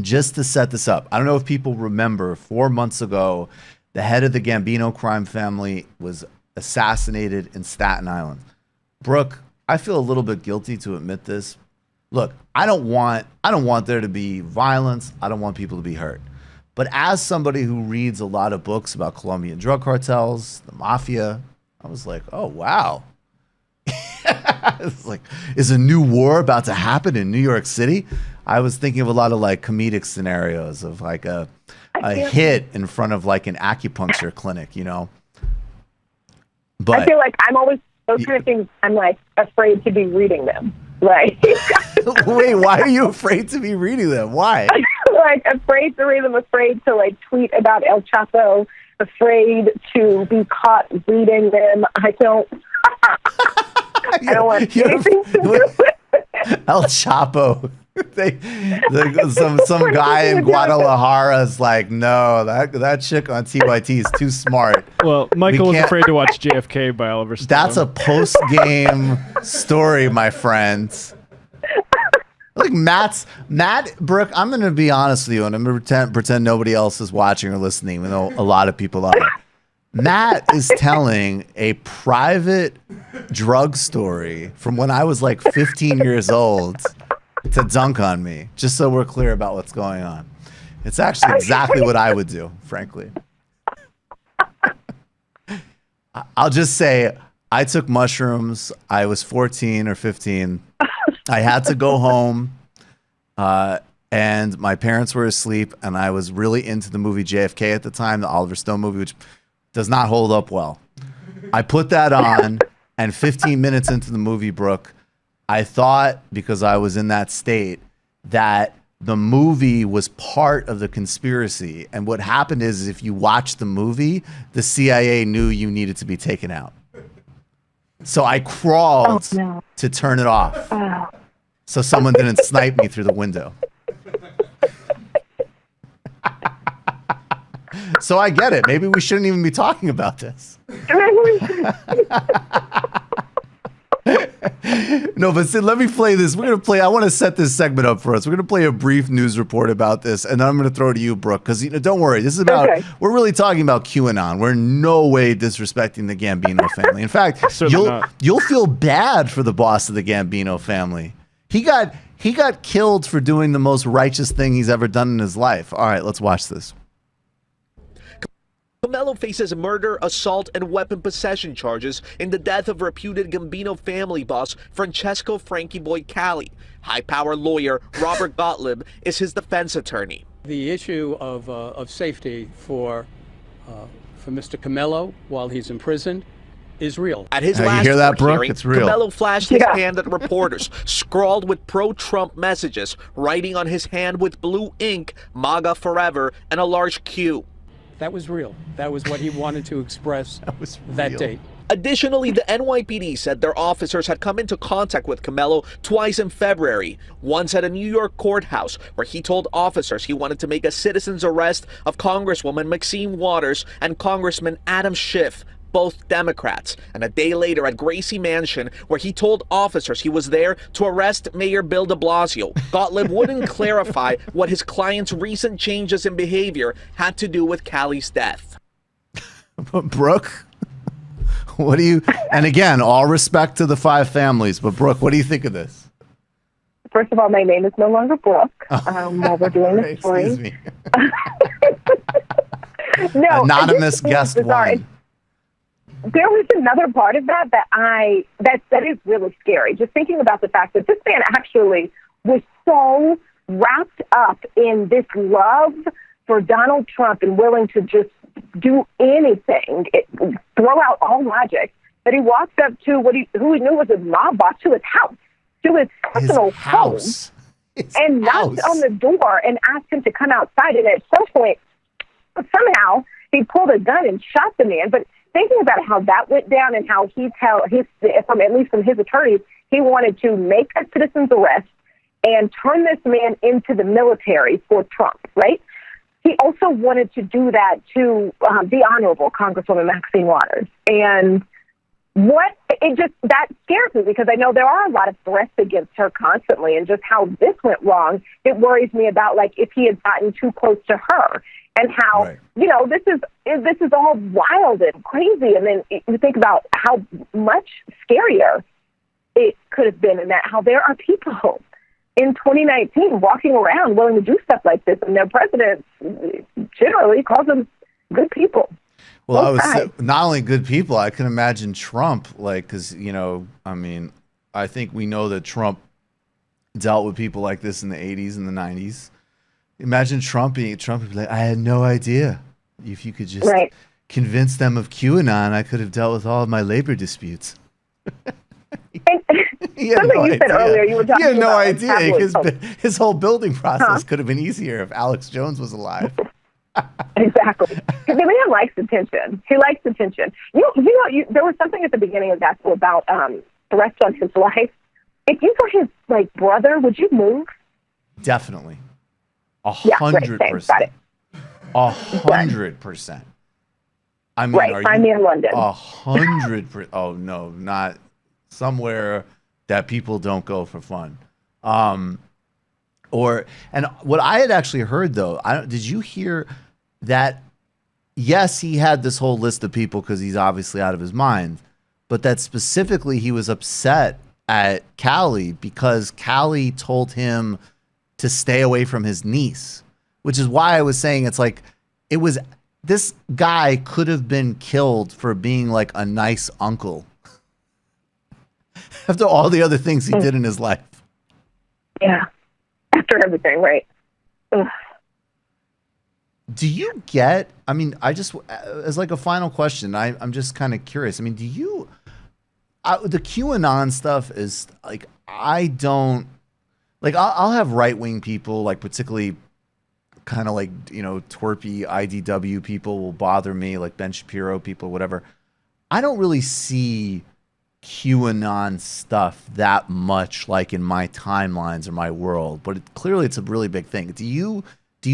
just to set this up. I don't know if people remember 4 months ago, the head of the Gambino crime family was assassinated in Staten Island. Brooke, I feel a little bit guilty to admit this. Look, I don't want there to be violence. I don't want people to be hurt. But as somebody who reads a lot of books about Colombian drug cartels, the mafia, I was like, oh, wow. It's like, is a new war about to happen in New York City? I was thinking of a lot of like comedic scenarios of like a hit in front of like an acupuncture clinic, you know? But I feel like I'm always, those kind of things, I'm like afraid to be reading them. Like, wait, why are you afraid to be reading them? Why? Like, afraid to read them, afraid to like tweet about El Chapo, afraid to be caught reading them. I don't want anything to do with it. El Chapo. Some guy in Guadalajara is like, no, that chick on TYT is too smart. Well, Michael was afraid to watch JFK by Oliver Stone. That's a post-game story, my friends. Like Matt, Brooke, I'm going to be honest with you, and I'm going to pretend nobody else is watching or listening, even though a lot of people are. Matt is telling a private drug story from when I was like 15 years old to dunk on me, just so we're clear about what's going on. It's actually exactly what I would do, frankly. I'll just say I took mushrooms. I was 14 or 15. I had to go home, and my parents were asleep, and I was really into the movie JFK at the time, the Oliver Stone movie, which does not hold up well. I put that on, and 15 minutes into the movie, Brooke, I thought, because I was in that state, that the movie was part of the conspiracy. And what happened is, if you watch the movie, the CIA knew you needed to be taken out. So I crawled to turn it off so someone didn't snipe me through the window. So I get it. Maybe we shouldn't even be talking about this. No, but let me play this. I want to set this segment up for us. We're going to play a brief news report about this, and then I'm going to throw it to you, Brooke, because don't worry. This is about, we're really talking about QAnon. We're in no way disrespecting the Gambino family. In fact, you'll feel bad for the boss of the Gambino family. He got killed for doing the most righteous thing he's ever done in his life. All right, let's watch this. Camelo faces murder, assault, and weapon possession charges in the death of reputed Gambino family boss Francesco Frankie Boy Cali. High-power lawyer Robert Gottlieb is his defense attorney. The issue of safety for Mr. Camelo while he's imprisoned is real. At his you last hear that, court Brooke? hearing, It's real. Camelo flashed his hand at reporters, scrawled with pro-Trump messages, writing on his hand with blue ink, MAGA forever, and a large Q. That was real. That was what he wanted to express that date. Additionally, the NYPD said their officers had come into contact with Camelo twice in February, once at a New York courthouse where he told officers he wanted to make a citizen's arrest of Congresswoman Maxine Waters and Congressman Adam Schiff, both Democrats, and a day later at Gracie Mansion where he told officers he was there to arrest Mayor Bill de Blasio. Gottlieb wouldn't clarify what his client's recent changes in behavior had to do with Cali's death. Brooke, what do you, and again, all respect to the five families, but Brooke, what do you think of this? First of all, my name is no longer Brooke while we're doing this story. Excuse me. No, Anonymous guest one. There was another part of that that is really scary. Just thinking about the fact that this man actually was so wrapped up in this love for Donald Trump and willing to just do anything, throw out all logic, that he walked up to who he knew was a mob boss, to his house, to his personal home, and knocked on the door and asked him to come outside. And at some point, somehow, he pulled a gun and shot the man. But thinking about how that went down and how at least from his attorneys, he wanted to make a citizen's arrest and turn this man into the military for Trump, right? He also wanted to do that to the Honorable Congresswoman Maxine Waters. And that scares me, because I know there are a lot of threats against her constantly, and just how this went wrong, it worries me about, like, if he had gotten too close to her. And how, this is all wild and crazy. And then you think about how much scarier it could have been, and that how there are people in 2019 walking around willing to do stuff like this, and their president generally calls them good people. Well, I would say not only good people, I can imagine Trump, like, because, I think we know that Trump dealt with people like this in the 80s and the 90s. Imagine Trump would be like, I had no idea. If you could just convince them of QAnon, I could have dealt with all of my labor disputes. Something you said earlier, you were talking he had no about idea. His whole building process could have been easier if Alex Jones was alive. Exactly. Because the man likes attention. He likes attention. There was something at the beginning of that about threats on his life. If you were his brother, would you move? Definitely. 100%. Got it. 100%. I mean, find me in London. 100%. Oh no, not somewhere that people don't go for fun. And what I had actually heard though, did you hear that? Yes, he had this whole list of people because he's obviously out of his mind, but that specifically he was upset at Callie because Callie told him to stay away from his niece, which is why I was saying this guy could have been killed for being like a nice uncle after all the other things he did in his life. Yeah. After everything, right. Ugh. Do you get, as like a final question, I'm just kind of curious. I mean, the QAnon stuff is like, I'll have right-wing people, like particularly kind of like, twerpy IDW people will bother me, like Ben Shapiro people, whatever. I don't really see QAnon stuff that much like in my timelines or my world, but clearly it's a really big thing. Do you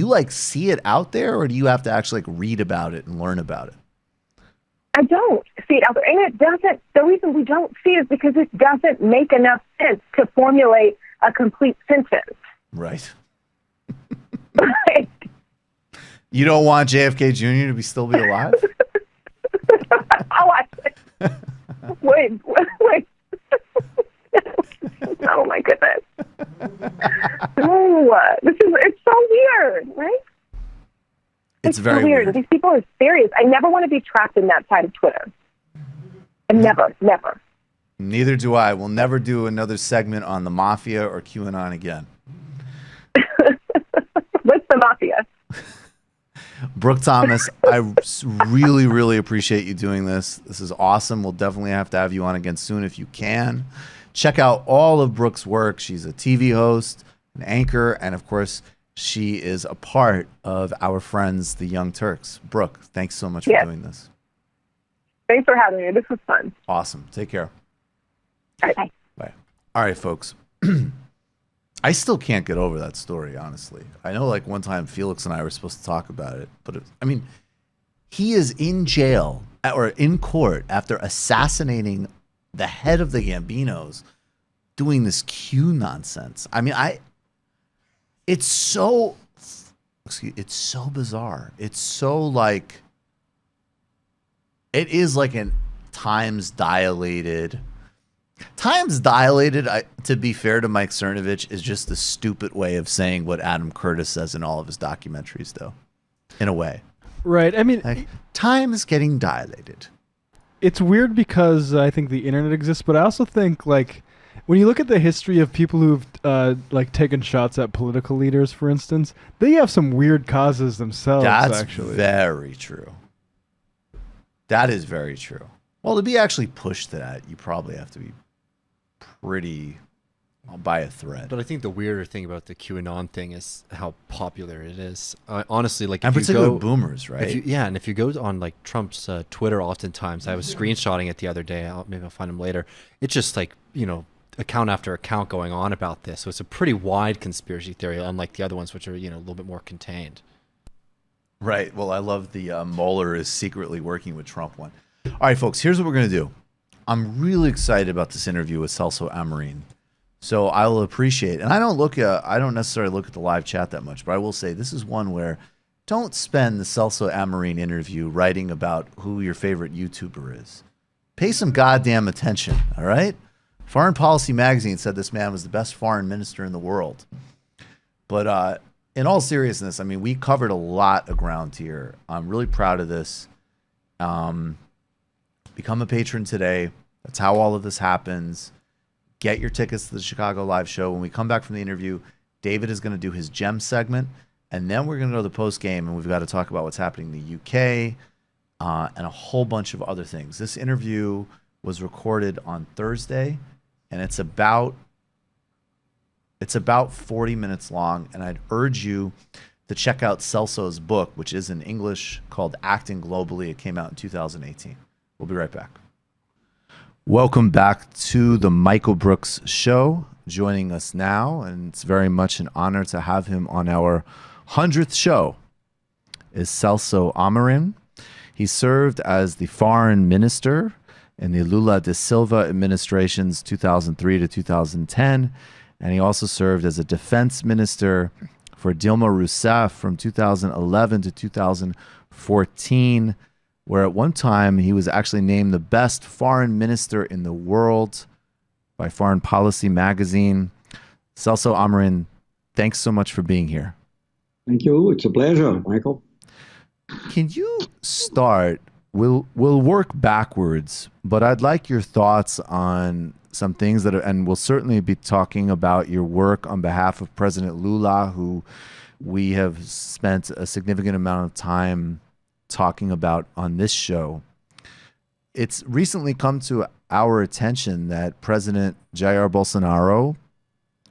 like see it out there, or do you have to actually like read about it and learn about it? I don't see it out there. And the reason we don't see it is because it doesn't make enough sense to formulate a complete sentence. Right. You don't want JFK Jr. to still be alive? Wait. Oh my goodness. It's so weird, right? It's very so weird. These people are serious. I never want to be trapped in that side of Twitter. And never. Neither do I. We'll never do another segment on the mafia or QAnon again. What's the mafia? Brooke Thomas, I really, really appreciate you doing this. This is awesome. We'll definitely have to have you on again soon if you can. Check out all of Brooke's work. She's a TV host, an anchor, and of course, she is a part of our friends, the Young Turks. Brooke, thanks so much for doing this. Thanks for having me. This was fun. Awesome. Take care. All right, bye. Bye. All right, folks. I still can't get over that story, honestly. I know like one time Felix and I were supposed to talk about it, but he is in jail or in court after assassinating the head of the Gambinos, doing this Q nonsense. It's so bizarre. It's so like, it is like an times dilated, to be fair to Mike Cernovich, is just the stupid way of saying what Adam Curtis says in all of his documentaries, though, in a way. Right. Time is getting dilated. It's weird because I think the internet exists, but I also think like when you look at the history of people who've taken shots at political leaders, for instance, they have some weird causes themselves. That's actually very true. That is very true. Well, to be actually pushed to that, you probably have to be pretty by a thread. But I think the weirder thing about the QAnon thing is how popular it is. Honestly, like, and if you particularly go, boomers, right? And if you go on like Trump's Twitter, oftentimes I was screenshotting it the other day. Maybe I'll find him later. It's just like, account after account going on about this. So it's a pretty wide conspiracy theory, unlike the other ones, which are a little bit more contained. Right. Well, I love the Mueller is secretly working with Trump one. All right, folks. Here's what we're gonna do. I'm really excited about this interview with Celso Amorim. So I will appreciate, and I don't necessarily look at the live chat that much, but I will say this is one where don't spend the Celso Amorim interview writing about who your favorite YouTuber is. Pay some goddamn attention, all right? Foreign Policy Magazine said this man was the best foreign minister in the world. But in all seriousness, we covered a lot of ground here. I'm really proud of this. Become a patron today. That's how all of this happens. get your tickets to the Chicago live show. When we come back from the interview, David is going to do his gem segment, and then we're going to go to the post game, and we've got to talk about what's happening in the UK and a whole bunch of other things. This interview was recorded on Thursday, and it's about 40 minutes long, and I'd urge you to check out Celso's book, which is in English, called Acting Globally. It came out in 2018. We'll be right back. Welcome back to the Michael Brooks Show. Joining us now, and it's very much an honor to have him on our 100th show, is Celso Amorim. He served as the foreign minister in the Lula da Silva administration's 2003 to 2010, and he also served as a defense minister for Dilma Rousseff from 2011 to 2014, where at one time he was actually named the best foreign minister in the world by Foreign Policy magazine. Celso Amorim, thanks so much for being here. Thank you. It's a pleasure, Michael. Can you start? We'll work backwards, but I'd like your thoughts on some things that are, and we'll certainly be talking about your work on behalf of President Lula, who we have spent a significant amount of time talking about on this show. It's recently come to our attention that President Jair Bolsonaro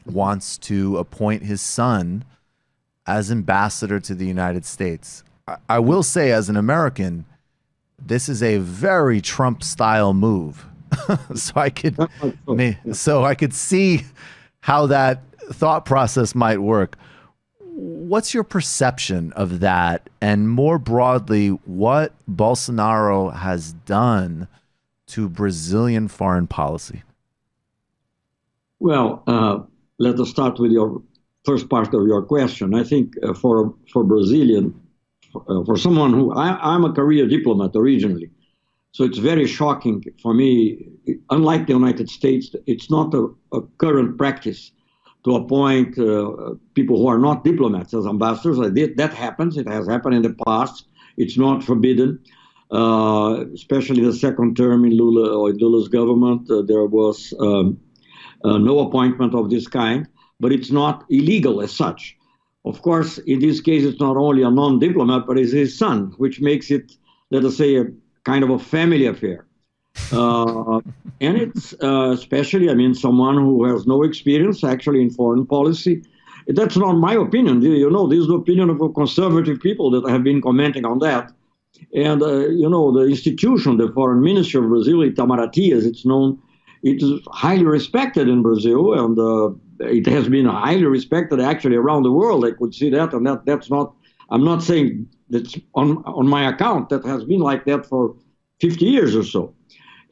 wants to appoint his son as ambassador to the United States. I will say, as an American, this is a very Trump-style move. so I could see how that thought process might work. What's your perception of that? And more broadly, what Bolsonaro has done to Brazilian foreign policy? Well, let us start with your first part of your question. I think for Brazilian, for someone who, I'm a career diplomat originally, so it's very shocking for me. Unlike the United States, it's not a current practice to appoint people who are not diplomats as ambassadors. That happens. It has happened in the past. It's not forbidden. Especially the second term in Lula's government, there was no appointment of this kind, but it's not illegal as such. Of course, in this case, it's not only a non-diplomat, but it's his son, which makes it, let us say, a kind of a family affair. And it's especially, I mean, someone who has no experience actually in foreign policy. That's not my opinion. You know, this is the opinion of conservative people that have been commenting on that. And, you know, the institution, the Foreign Minister of Brazil, Itamaraty, as it's known, it is highly respected in Brazil, and it has been highly respected actually around the world. I could see that, and that's not, I'm not saying that's on my account. That has been like that for 50 years or so.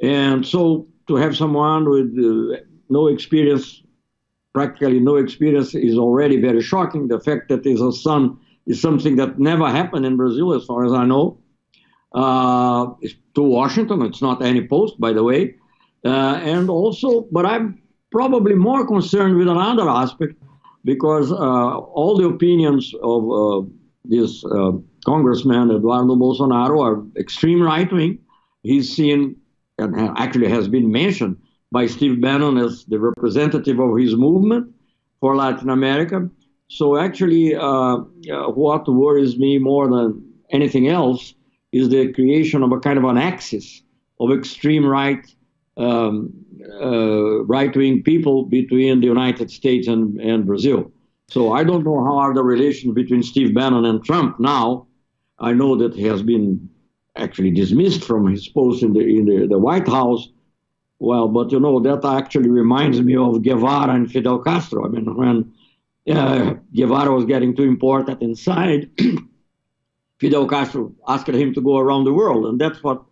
And so to have someone with no experience, practically no experience, is already very shocking. The fact that he's a son is something that never happened in Brazil, as far as I know. To Washington, it's not any post, by the way. And also, but I'm probably more concerned with another aspect, because all the opinions of this Congressman Eduardo Bolsonaro are extreme right-wing. He's seen, and actually has been mentioned by Steve Bannon as the representative of his movement for Latin America. So actually, what worries me more than anything else is the creation of a kind of an axis of extreme right-wing people between the United States and Brazil. So I don't know how are the relations between Steve Bannon and Trump now. I know that he has been actually dismissed from his post in the White House. Well, but you know, that actually reminds me of Guevara and Fidel Castro. I mean, when Guevara was getting too important inside, Fidel Castro asked him to go around the world, and that's what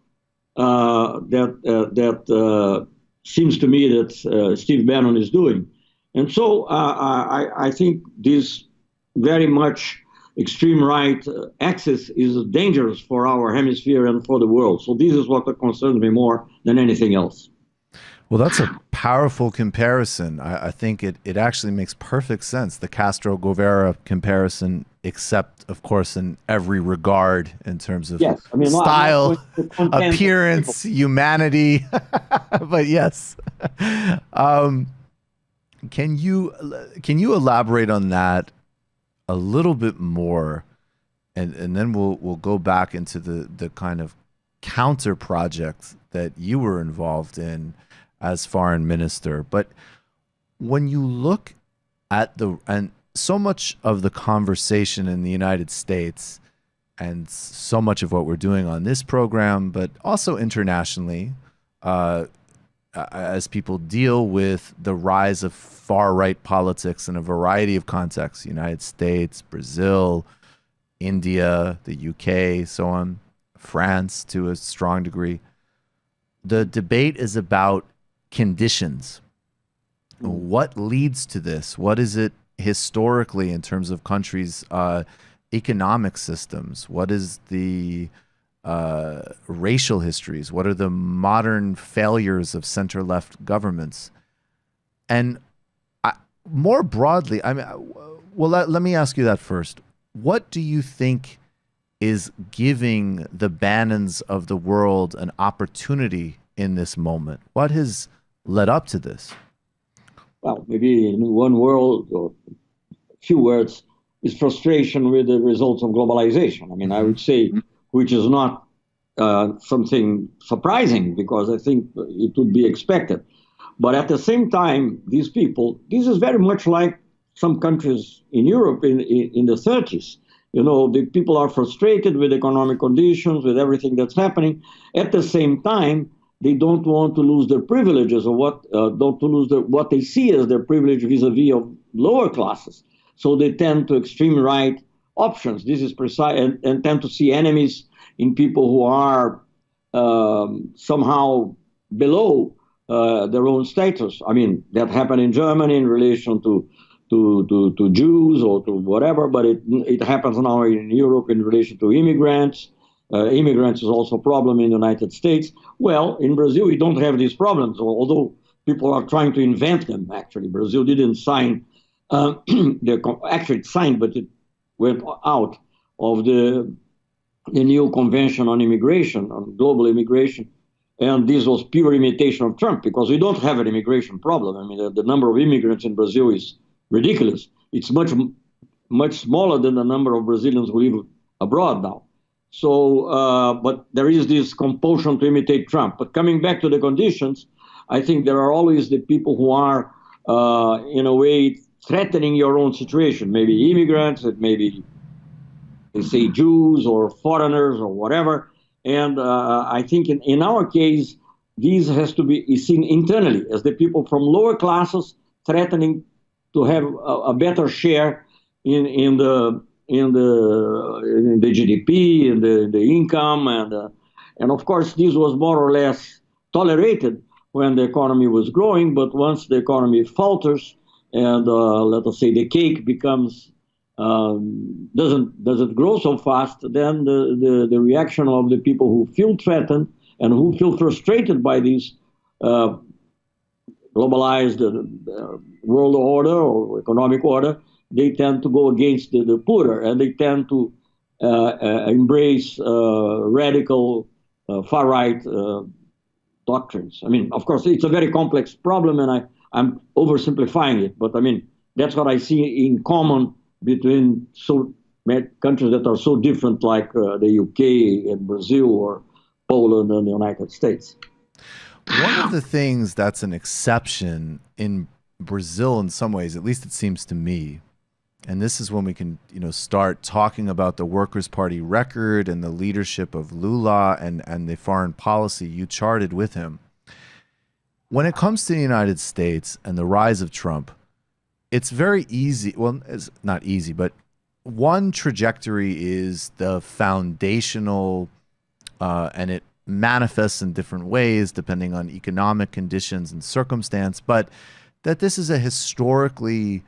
seems to me that Steve Bannon is doing. And so I think this very much extreme right axis is dangerous for our hemisphere and for the world. So this is what concerns me more than anything else. Well, that's a powerful comparison. I think it actually makes perfect sense. The Castro-Guevara comparison, except, of course, in every regard in terms of style, appearance, humanity. But yes. Can you elaborate on that a little bit more? And then we'll go back into the kind of counter project that you were involved in as foreign minister. But when you look at and so much of the conversation in the United States and so much of what we're doing on this program, but also internationally, as people deal with the rise of far-right politics in a variety of contexts, United States, Brazil, India, the UK, so on, France to a strong degree, the debate is about conditions. What leads to this? What is it historically in terms of countries' economic systems? What is the racial histories? What are the modern failures of center-left governments? And more broadly, I mean, well, let me ask you that first. What do you think is giving the Bannons of the world an opportunity in this moment? What has led up to this? Well, maybe in one word or a few words, is frustration with the results of globalization. I mean, I would say, which is not something surprising, because I think it would be expected. But at the same time, these people, this is very much like some countries in Europe in the 30s. You know, the people are frustrated with economic conditions, with everything that's happening. At the same time, they don't want to lose their privileges, or what they see as their privilege vis-a-vis of lower classes. So they tend to extreme right options. This is precise, and tend to see enemies in people who are somehow below their own status. I mean, that happened in Germany in relation to Jews or to whatever, but it happens now in Europe in relation to immigrants. Immigrants is also a problem in the United States. Well, in Brazil, we don't have these problems, although people are trying to invent them, actually. Brazil didn't sign, actually it signed, but it went out of the new convention on immigration, on global immigration. And this was pure imitation of Trump, because we don't have an immigration problem. I mean, the number of immigrants in Brazil is ridiculous. It's much smaller than the number of Brazilians who live abroad now. So, but there is this compulsion to imitate Trump. But coming back to the conditions, I think there are always the people who are, in a way, threatening your own situation. Maybe immigrants, it may be, say, Jews or foreigners or whatever. And I think in our case, this has to be seen internally as the people from lower classes threatening to have a better share in the GDP, in the income, and of course this was more or less tolerated when the economy was growing. But once the economy falters and let us say the cake becomes doesn't grow so fast, then the reaction of the people who feel threatened and who feel frustrated by these globalized world order or economic order, they tend to go against the poorer, and they tend to embrace radical far-right doctrines. I mean, of course, it's a very complex problem, and I'm oversimplifying it, but I mean, that's what I see in common between countries that are so different, like the UK and Brazil or Poland and the United States. One of the things that's an exception in Brazil in some ways, at least it seems to me, and this is when we can, start talking about the Workers' Party record and the leadership of Lula and the foreign policy you charted with him. When it comes to the United States and the rise of Trump, it's very easy. Well, it's not easy, but one trajectory is the foundational, and it manifests in different ways depending on economic conditions and circumstance, but that this is a historically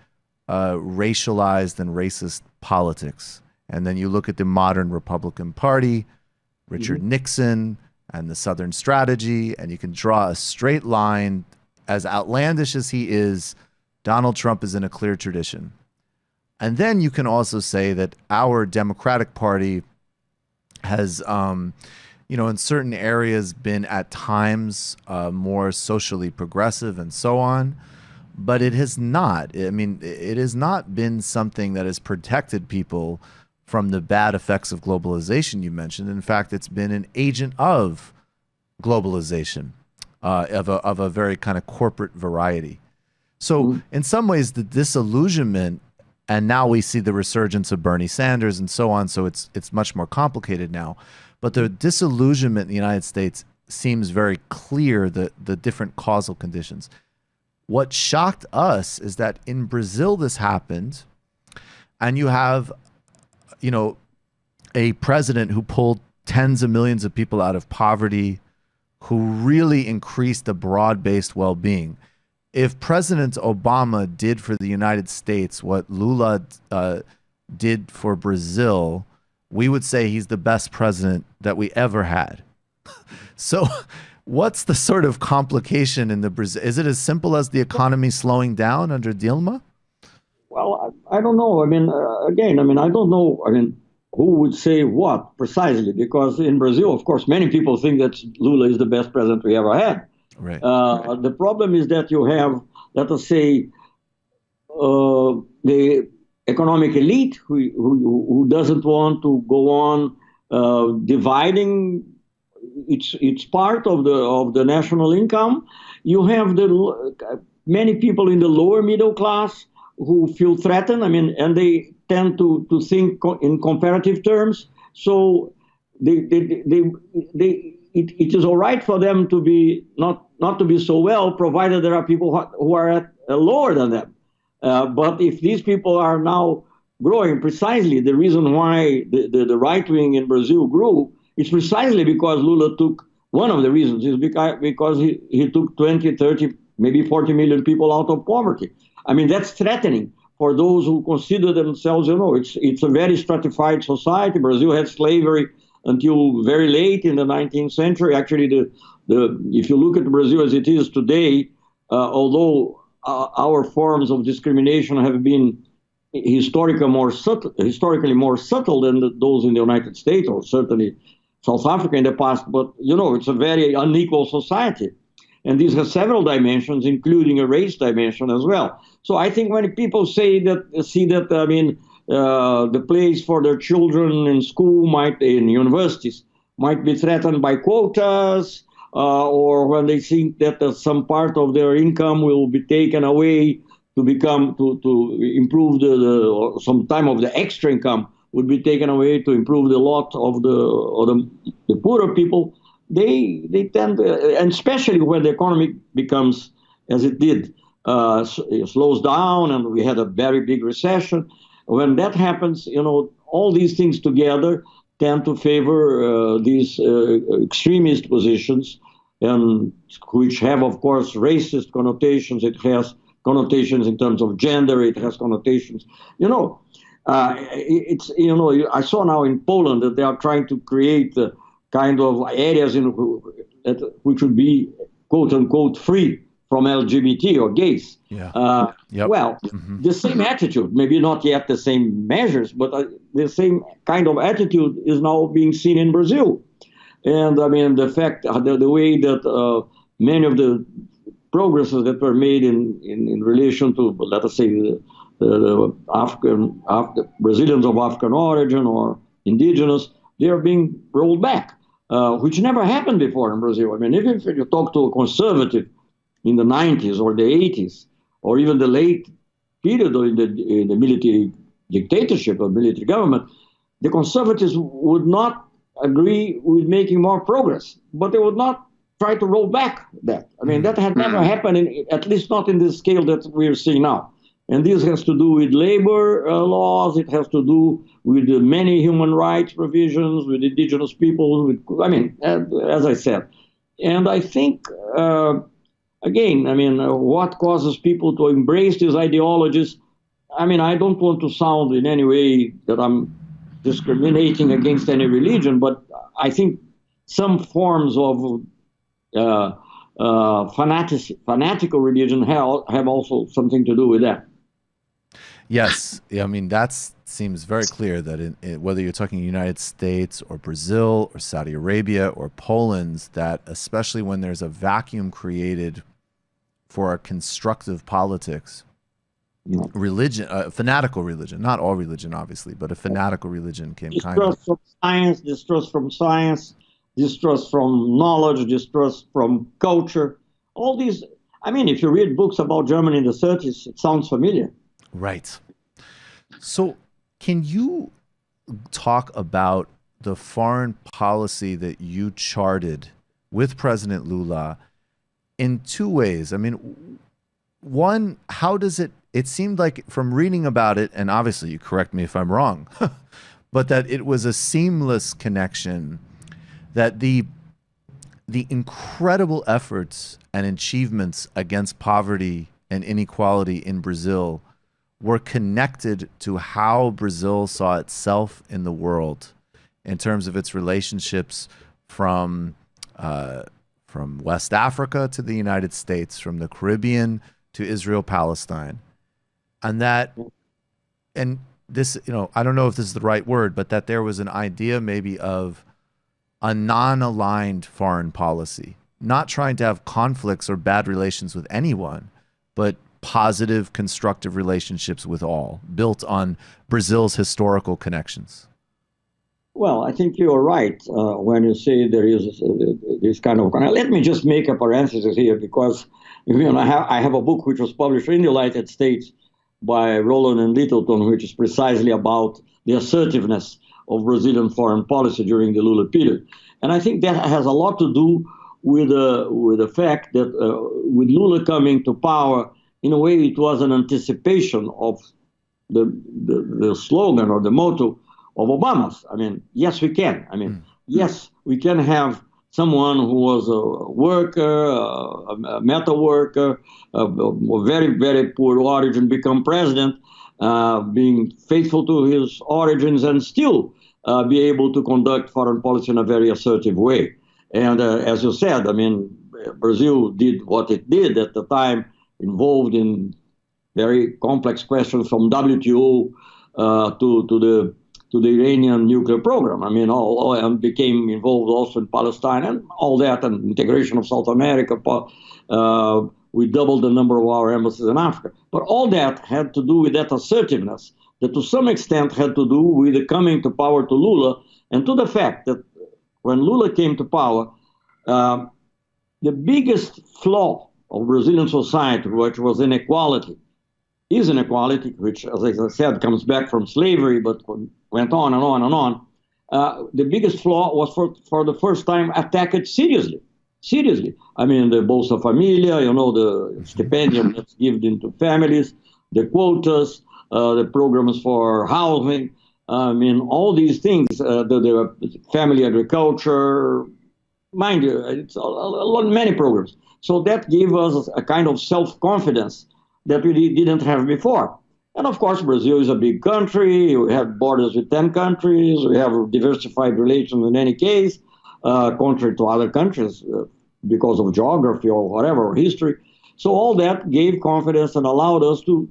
racialized and racist politics. And then you look at the modern Republican Party, Richard Nixon, and the Southern Strategy, and you can draw a straight line as outlandish as he is, Donald Trump is in a clear tradition. And then you can also say that our Democratic Party has, in certain areas been at times more socially progressive and so on. But it has not. I mean, it has not been something that has protected people from the bad effects of globalization you mentioned. In fact, it's been an agent of globalization, of a very kind of corporate variety. So in some ways, the disillusionment, and now we see the resurgence of Bernie Sanders and so on, so it's much more complicated now. But the disillusionment in the United States seems very clear, the different causal conditions. What shocked us is that in Brazil this happened, and you have, a president who pulled tens of millions of people out of poverty, who really increased the broad-based well-being. If President Obama did for the United States what Lula did for Brazil, we would say he's the best president that we ever had. So what's the sort of complication in the Brazil? Is it as simple as the economy slowing down under Dilma? Well, I don't know. I mean, I don't know. I mean, who would say what precisely? Because in Brazil, of course, many people think that Lula is the best president we ever had. Right. The problem is that you have, let us say, the economic elite who doesn't want to go on dividing its part of the national income. You have many people in the lower middle class who feel threatened. I mean, and they tend to think in comparative terms. So it is all right for them to be not to be so well, provided there are people who are lower than them. But if these people are now growing, precisely the reason why the right wing in Brazil grew, it's precisely because Lula took, one of the reasons is because he took 20, 30, maybe 40 million people out of poverty. I mean, that's threatening for those who consider themselves, it's a very stratified society. Brazil had slavery until very late in the 19th century. Actually, if you look at Brazil as it is today, although our forms of discrimination have been historically more subtle than those in the United States, or certainly South Africa in the past, but it's a very unequal society. And this has several dimensions, including a race dimension as well. So I think when people see that, the place for their children in school in universities might be threatened by quotas, or when they think that some part of their income will be taken away to improve some time of the extra income would be taken away to improve the lot of the poorer people. They tend, and especially when the economy becomes, as it did, slows down, and we had a very big recession. When that happens, all these things together tend to favor these extremist positions, and which have, of course, racist connotations. It has connotations in terms of gender. It has connotations, I saw now in Poland that they are trying to create kind of areas which would be quote unquote free from LGBT or gays. Yeah. Well, the same attitude, maybe not yet the same measures, but the same kind of attitude is now being seen in Brazil. And I mean, the fact, the way that many of the progresses that were made in relation to, let us say, the Brazilians of African origin or indigenous, they are being rolled back, which never happened before in Brazil. I mean, even if you talk to a conservative in the 90s or the 80s, or even the late period in the military dictatorship or military government, the conservatives would not agree with making more progress, but they would not try to roll back that. I mean, that had never happened, at least not in the scale that we're seeing now. And this has to do with labor laws. It has to do with the many human rights provisions, with indigenous people. As I said. And I think, what causes people to embrace these ideologies? I mean, I don't want to sound in any way that I'm discriminating against any religion, but I think some forms of fanatical religion have also something to do with that. Yes, yeah, I mean that seems very clear that whether you're talking United States or Brazil or Saudi Arabia or Poland, that especially when there's a vacuum created for a constructive politics, religion, fanatical religion, not all religion obviously, but a fanatical religion can distrust from science, distrust from science, distrust from knowledge, distrust from culture. All these, I mean, if you read books about Germany in the 30s, it sounds familiar. Right. So can you talk about the foreign policy that you charted with President Lula in two ways? I mean, one, how does it seemed like from reading about it, and obviously you correct me if I'm wrong, but that it was a seamless connection, that the incredible efforts and achievements against poverty and inequality in Brazil were connected to how Brazil saw itself in the world in terms of its relationships from West Africa to the United States, from the Caribbean to Israel-Palestine. And this, I don't know if this is the right word, but that there was an idea maybe of a non-aligned foreign policy, not trying to have conflicts or bad relations with anyone, but positive, constructive relationships with all, built on Brazil's historical connections. Well, I think you are right when you say there is this kind of. Let me just make a parenthesis here, because I have a book which was published in the United States by Rowland and Littleton, which is precisely about the assertiveness of Brazilian foreign policy during the Lula period, and I think that has a lot to do with the fact that with Lula coming to power, in a way, it was an anticipation of the slogan or the motto of Obama's. I mean, yes, we can. I mean, yes, we can have someone who was a worker, a metal worker, a very, very poor origin, become president, being faithful to his origins and still be able to conduct foreign policy in a very assertive way. And as you said, I mean, Brazil did what it did at the time, involved in very complex questions from WTO to the Iranian nuclear program. I mean, and became involved also in Palestine and all that, and integration of South America. We doubled the number of our embassies in Africa. But all that had to do with that assertiveness that to some extent had to do with the coming to power to Lula, and to the fact that when Lula came to power, the biggest flaw of Brazilian society, which was inequality, which, as I said, comes back from slavery, but went on and on and on. The biggest flaw was for the first time attacked seriously. I mean, the Bolsa Familia, the stipendium that's given to families, the quotas, the programs for housing. I mean, all these things, the family agriculture, mind you, it's many programs. So that gave us a kind of self-confidence that we didn't have before. And of course, Brazil is a big country. We have borders with 10 countries. We have diversified relations in any case, contrary to other countries because of geography or whatever, or history. So all that gave confidence and allowed us to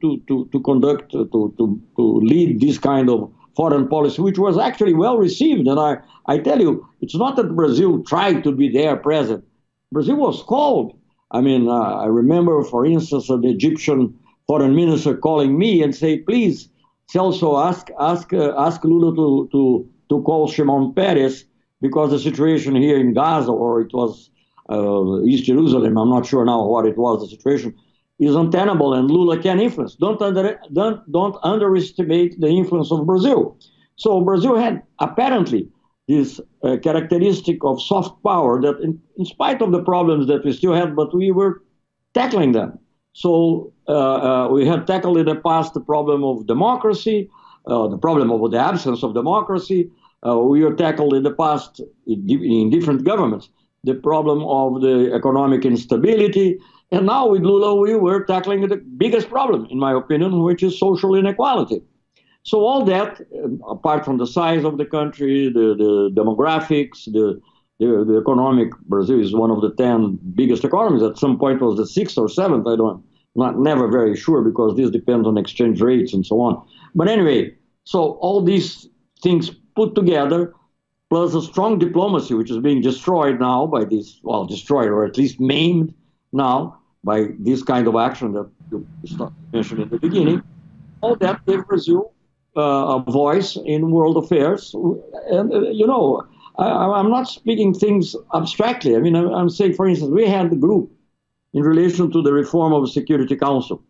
lead this kind of foreign policy, which was actually well received. And I tell you, it's not that Brazil tried to be there present. Brazil was called. I mean, I remember, for instance, the Egyptian foreign minister calling me and say, please, Celso, ask Lula to call Shimon Peres, because the situation here in Gaza, or it was East Jerusalem, I'm not sure now what it was, the situation, is untenable, and Lula can influence. Don't underestimate the influence of Brazil. So Brazil had apparently this characteristic of soft power that, in spite of the problems that we still had, but we were tackling them. So we had tackled in the past the problem of democracy, the problem of the absence of democracy. We were tackled in the past in different governments the problem of the economic instability. And now with Lula, we were tackling the biggest problem, in my opinion, which is social inequality. So all that, apart from the size of the country, the demographics, the The economic, Brazil is one of the 10 biggest economies. At some point it was the 6th or 7th. Never very sure because this depends on exchange rates and so on. But anyway, so all these things put together, plus a strong diplomacy, which is being destroyed now by this, well, destroyed or at least maimed now by this kind of action that you mentioned in the beginning, all that gave Brazil a voice in world affairs. And, I'm not speaking things abstractly. I mean, I'm saying, for instance, we had the group in relation to the reform of the Security Council,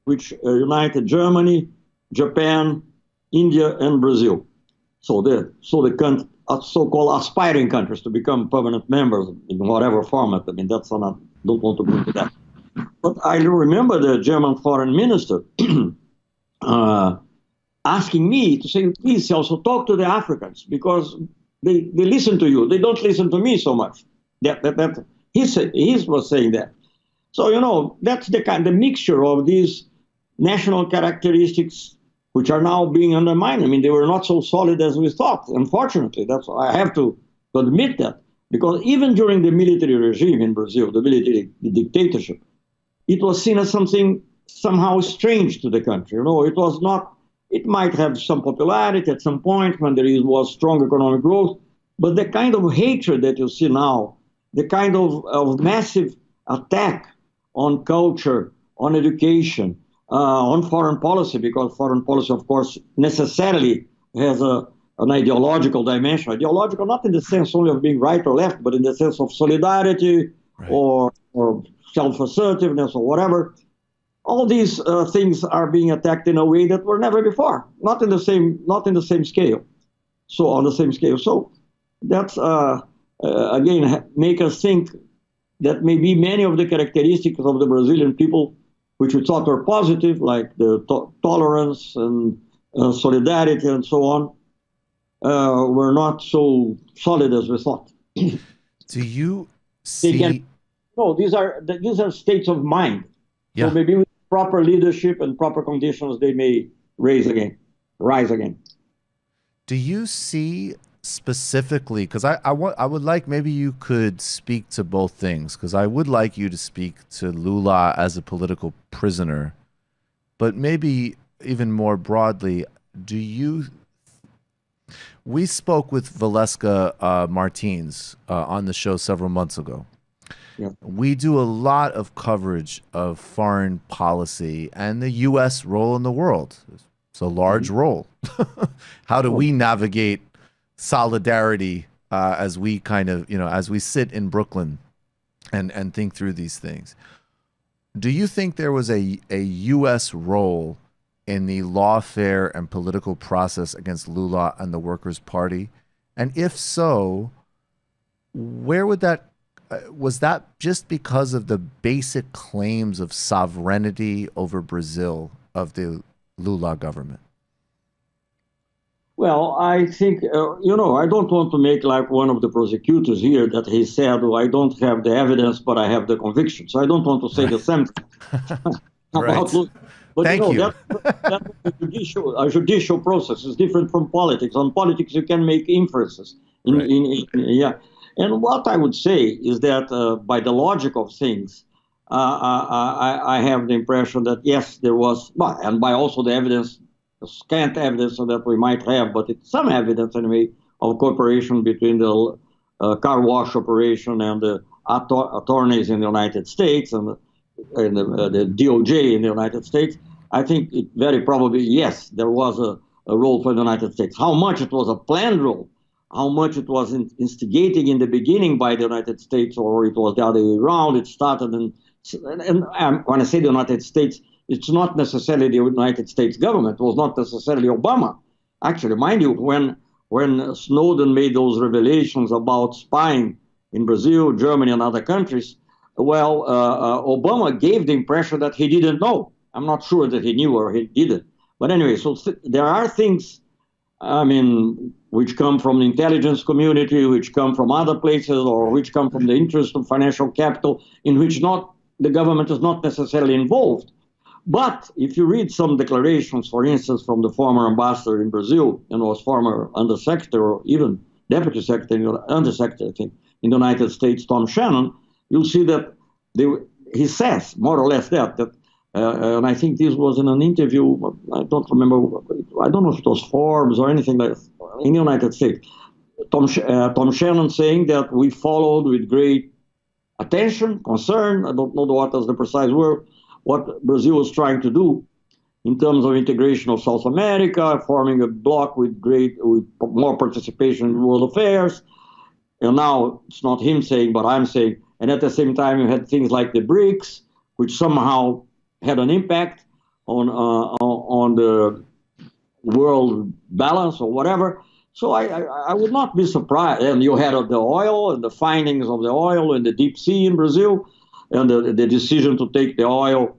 which united Germany, Japan, India, and Brazil. So the so-called aspiring countries to become permanent members in whatever format. I mean, don't want to go into that. But I remember the German foreign minister asking me to say, please, also talk to the Africans because they listen to you. They don't listen to me so much. He was saying that. So, that's the mixture of these national characteristics which are now being undermined. I mean, they were not so solid as we thought, unfortunately. I have to admit that. Because even during the military regime in Brazil, the military dictatorship, it was seen as something somehow strange to the country. It was not. It might have some popularity at some point when there was strong economic growth, but the kind of hatred that you see now, the kind of massive attack on culture, on education, on foreign policy, because foreign policy, of course, necessarily has an ideological dimension. Ideological not in the sense only of being right or left, but in the sense of solidarity or self-assertiveness or whatever. All these things are being attacked in a way that were never before, not in the same scale. So on the same scale. So that's again make us think that maybe many of the characteristics of the Brazilian people, which we thought were positive, like the tolerance and solidarity and so on, were not so solid as we thought. Do you see? These are states of mind. Yeah. So maybe with proper leadership and proper conditions, they may rise again. Do you see specifically? Because I would like maybe you could speak to both things. Because I would like you to speak to Lula as a political prisoner, but maybe even more broadly, we spoke with Valeska Martins on the show several months ago. Yeah. We do a lot of coverage of foreign policy and the U.S. role in the world. It's a large role. How do we navigate solidarity as we kind of, as we sit in Brooklyn and think through these things? Do you think there was a U.S. role in the lawfare and political process against Lula and the Workers' Party? And if so, where would that was that just because of the basic claims of sovereignty over Brazil of the Lula government? Well, I think, I don't want to make like one of the prosecutors here that he said, I don't have the evidence, but I have the conviction. So I don't want to say the same thing about Lula. But Thank you. That's a judicial process. It's different from politics. On politics, you can make inferences. And what I would say is that by the logic of things, I have the impression that, yes, there was, and by also the evidence, the scant evidence that we might have, but it's some evidence anyway of cooperation between the car wash operation and the attorneys in the United States and the DOJ in the United States. I think it very probably, yes, there was a role for the United States. How much it was a planned role, how much it was instigating in the beginning by the United States, or it was the other way around. It started and when I say the United States, it's not necessarily the United States government. It was not necessarily Obama. Actually, mind you, when Snowden made those revelations about spying in Brazil, Germany, and other countries, Obama gave the impression that he didn't know. I'm not sure that he knew or he didn't. But anyway, so there are things, which come from the intelligence community, which come from other places, or which come from the interest of financial capital, in which the government is not necessarily involved. But if you read some declarations, for instance, from the former ambassador in Brazil and was former undersecretary or even Deputy Secretary, Undersecretary, I think, in the United States, Tom Shannon, you'll see that he says more or less that and I think this was in an interview, I don't remember, I don't know if it was Forbes or anything like that, in the United States. Tom Shannon saying that we followed with great attention, concern, I don't know what was the precise word, what Brazil was trying to do in terms of integration of South America, forming a bloc with more participation in world affairs. And now it's not him saying, but I'm saying. And at the same time, you had things like the BRICS, which somehow had an impact on the world balance or whatever. So I would not be surprised. And you had the oil and the findings of the oil in the deep sea in Brazil, and the decision to take the oil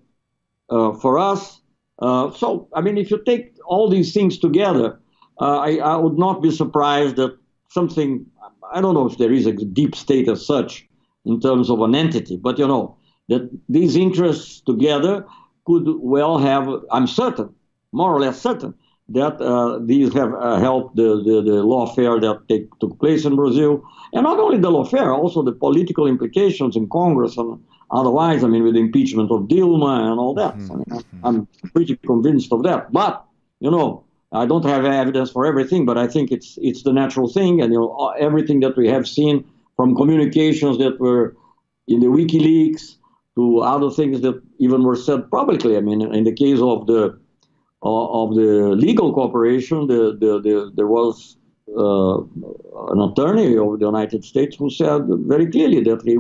for us. So, I mean, if you take all these things together, I would not be surprised that something, I don't know if there is a deep state as such in terms of an entity, but that these interests together could well have, I'm certain, more or less certain, that these have helped the lawfare that took place in Brazil. And not only the lawfare, also the political implications in Congress and otherwise, I mean, with the impeachment of Dilma and all that. I mean, I'm pretty convinced of that. But, I don't have evidence for everything, but I think it's the natural thing. And, everything that we have seen from communications that were in the WikiLeaks to other things that even were said publicly. I mean, in the case of the legal cooperation, there was an attorney of the United States who said very clearly that he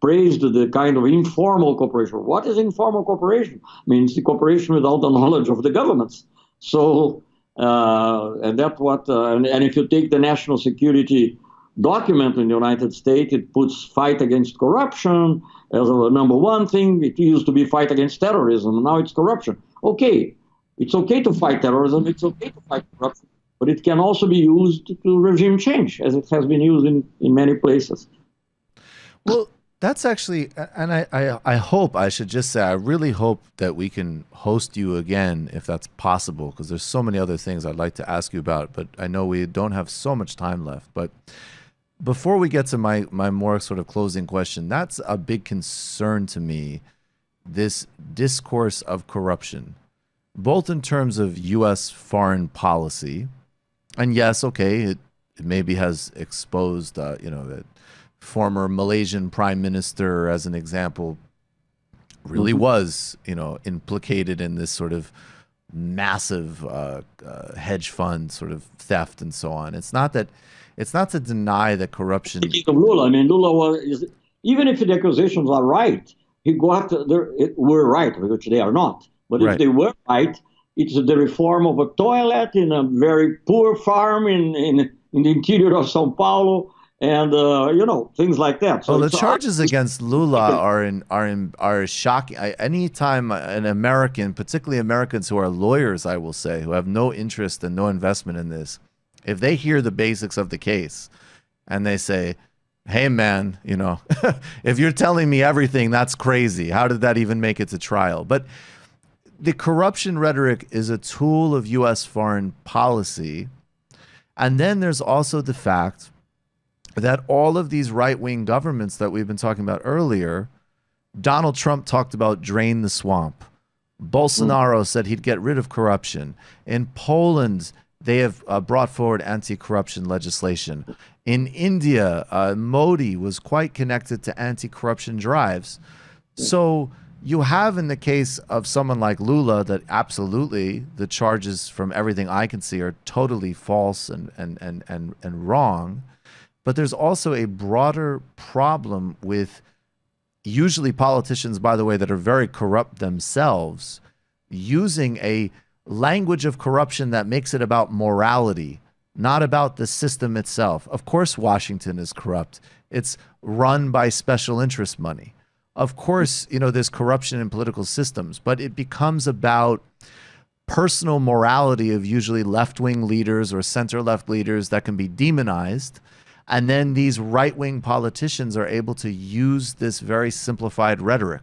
praised the kind of informal cooperation. What is informal cooperation? I mean, it's the cooperation without the knowledge of the governments. So, and that's what, and if you take the national security document in the United States, it puts fight against corruption as a number one thing. It used to be fight against terrorism, and now it's corruption. Okay, it's okay to fight terrorism, it's okay to fight corruption, but it can also be used to regime change, as it has been used in many places. Well, that's actually, and I hope, I should just say, I really hope that we can host you again if that's possible, because there's so many other things I'd like to ask you about, but I know we don't have so much time left. But before we get to my more sort of closing question, that's a big concern to me, this discourse of corruption, both in terms of U.S. foreign policy, and yes, okay, it maybe has exposed, that former Malaysian prime minister, as an example, really was, implicated in this sort of massive hedge fund sort of theft and so on. It's not to deny that corruption. Speaking of Lula, I mean, Lula even if the accusations are right, were right, which they are not. But if they were right, it's the reform of a toilet in a very poor farm in the interior of Sao Paulo, and things like that. So the charges against Lula are shocking. Anytime an American, particularly Americans who are lawyers, I will say, who have no interest and no investment in this, if they hear the basics of the case and they say, hey man, if you're telling me everything, that's crazy. How did that even make it to trial? But the corruption rhetoric is a tool of U.S. foreign policy. And then there's also the fact that all of these right-wing governments that we've been talking about earlier, Donald Trump talked about drain the swamp. Bolsonaro said he'd get rid of corruption. In Poland, they have brought forward anti-corruption legislation. In India, Modi was quite connected to anti-corruption drives. So you have, in the case of someone like Lula, that absolutely the charges, from everything I can see, are totally false and wrong. But there's also a broader problem with usually politicians, by the way, that are very corrupt themselves, using a language of corruption that makes it about morality, not about the system itself. Of course, Washington is corrupt. It's run by special interest money. Of course, there's corruption in political systems, but it becomes about personal morality of usually left-wing leaders or center-left leaders that can be demonized. And then these right-wing politicians are able to use this very simplified rhetoric.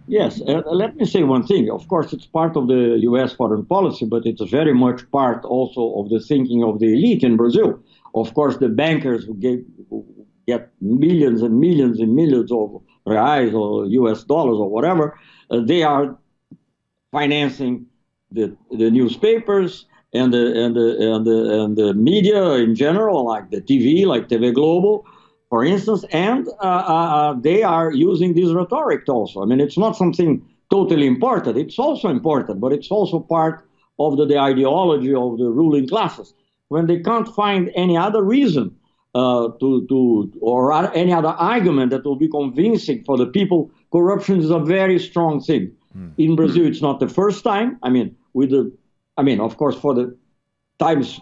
Yes, let me say one thing. Of course, it's part of the U.S. foreign policy, but it's very much part also of the thinking of the elite in Brazil. Of course, the bankers who get millions and millions and millions of reais or U.S. dollars or whatever, they are financing the newspapers and the media in general, like the TV, like TV Globo, for instance, and they are using this rhetoric also. I mean, it's not something totally important. It's also important, but it's also part of the ideology of the ruling classes. When they can't find any other reason or any other argument that will be convincing for the people, corruption is a very strong thing. In Brazil, it's not the first time. I mean, of course, for the times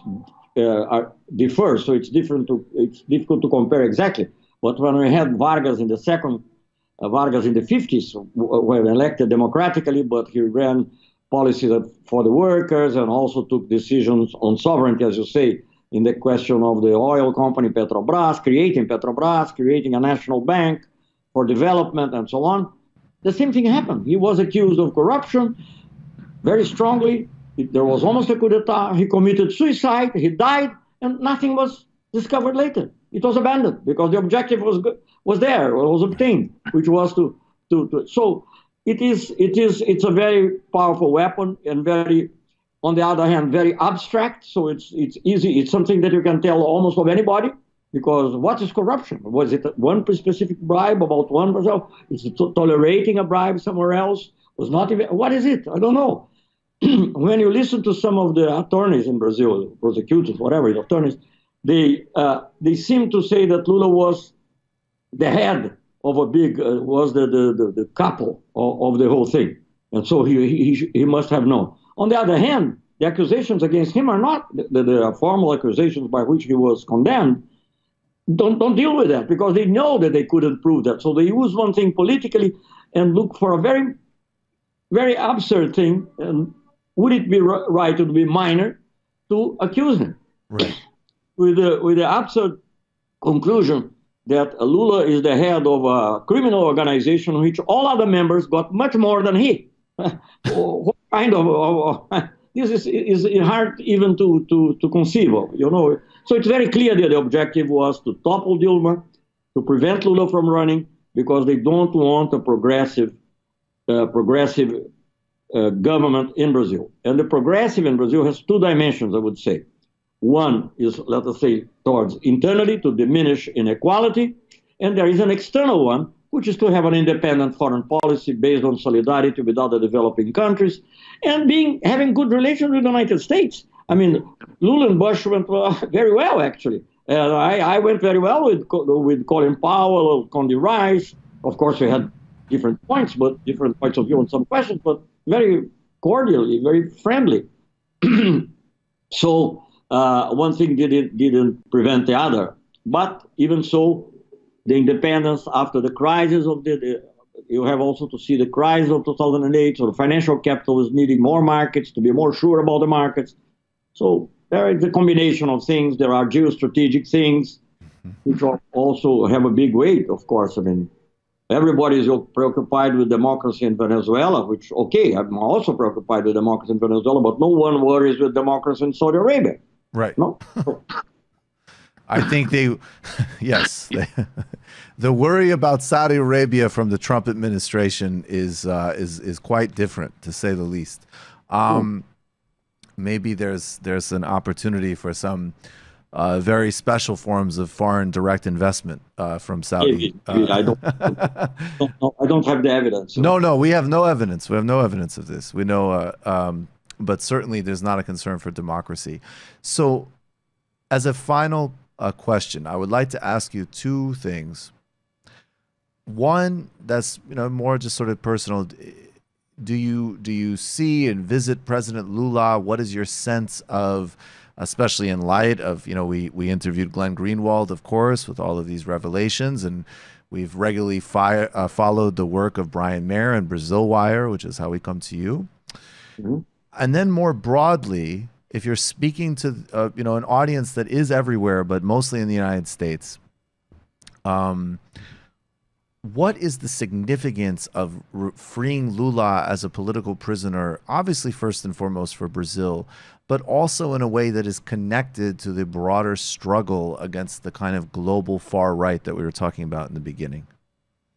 differ, so it's difficult to compare exactly. But when we had Vargas in the 50s, were elected democratically, but he ran policies for the workers and also took decisions on sovereignty, as you say, in the question of the oil company Petrobras, creating a national bank for development and so on. The same thing happened. He was accused of corruption very strongly. There was almost a coup d'etat. He committed suicide. He died, and nothing was discovered later. It was abandoned because the objective was there, or was obtained, which was to. So it's a very powerful weapon and very, on the other hand, very abstract. So it's easy. It's something that you can tell almost of anybody. Because what is corruption? Was it one specific bribe about one person? Is it tolerating a bribe somewhere else? Was not even. What is it? I don't know. When you listen to some of the attorneys in Brazil, prosecutors, whatever, the attorneys, they seem to say that Lula was the head of a big, was the couple of the whole thing. And so he must have known. On the other hand, the accusations against him are not the formal accusations by which he was condemned. Don't deal with that because they know that they couldn't prove that. So they use one thing politically and look for a very, very absurd thing. And would it be right to be minor to accuse him? Right. With the absurd conclusion that Lula is the head of a criminal organization in which all other members got much more than he. What kind of this is hard even to conceive of, you know. So it's very clear that the objective was to topple Dilma, to prevent Lula from running, because they don't want a progressive government in Brazil. And the progressive in Brazil has two dimensions, I would say. One is, let us say, towards internally to diminish inequality, and there is an external one, which is to have an independent foreign policy based on solidarity with other developing countries, and having good relations with the United States. I mean, Lula and Bush went very well, actually. I went very well with Colin Powell, Condi Rice. Of course, we had different points of view on some questions, but very cordially, very friendly. So one thing didn't prevent the other. But even so, the independence after the crisis of you have also to see the crisis of 2008. So the financial capital is needing more markets to be more sure about the markets. So there is a combination of things. There are geostrategic things, which also have a big weight, of course. I mean, everybody is preoccupied with democracy in Venezuela, which, okay, I'm also preoccupied with democracy in Venezuela, but no one worries with democracy in Saudi Arabia. Right. No? I think the worry about Saudi Arabia from the Trump administration is quite different, to say the least. Maybe there's an opportunity for some very special forms of foreign direct investment from Saudi. I don't have the evidence. No, we have no evidence. We have no evidence of this. We know, but certainly there's not a concern for democracy. So, as a final question, I would like to ask you two things. One that's more just sort of personal. Do you see and visit President Lula? What is your sense of, especially in light of, we interviewed Glenn Greenwald, of course, with all of these revelations, and we've regularly followed the work of Brian Mayer and Brazil Wire, which is how we come to you. Mm-hmm. And then more broadly, if you're speaking to an audience that is everywhere, but mostly in the United States, what is the significance of freeing Lula as a political prisoner, obviously first and foremost for Brazil, but also in a way that is connected to the broader struggle against the kind of global far right that we were talking about in the beginning?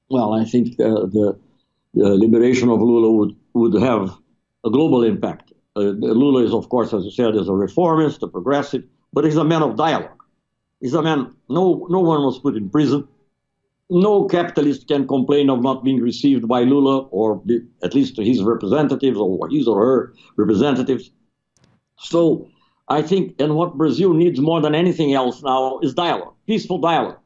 Well, I think the liberation of Lula would have a global impact. Lula is, of course, as you said, is a reformist, a progressive, but he's a man of dialogue. He's a man, no one was put in prison. No capitalist can complain of not being received by Lula, or at least his representatives, or his or her representatives. So I think, and what Brazil needs more than anything else now is dialogue, peaceful dialogue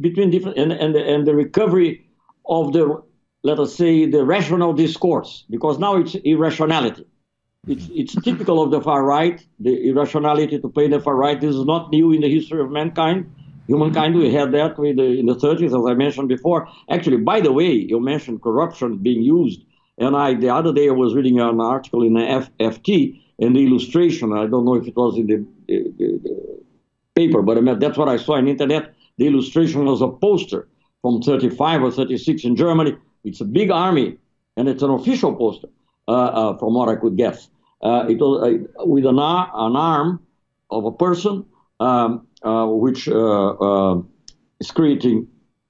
between different, and the recovery of the, let us say, the rational discourse, because now it's irrationality. It's typical of the far right, the irrationality to play the far right. This is not new in the history of mankind. Humankind, we had that in the 30s, as I mentioned before. Actually, by the way, you mentioned corruption being used. And the other day I was reading an article in the FT, and the illustration, I don't know if it was in the paper, but I mean, that's what I saw on the internet. The illustration was a poster from 35 or 36 in Germany. It's a big army, and it's an official poster, from what I could guess. It was with an arm of a person, which is creating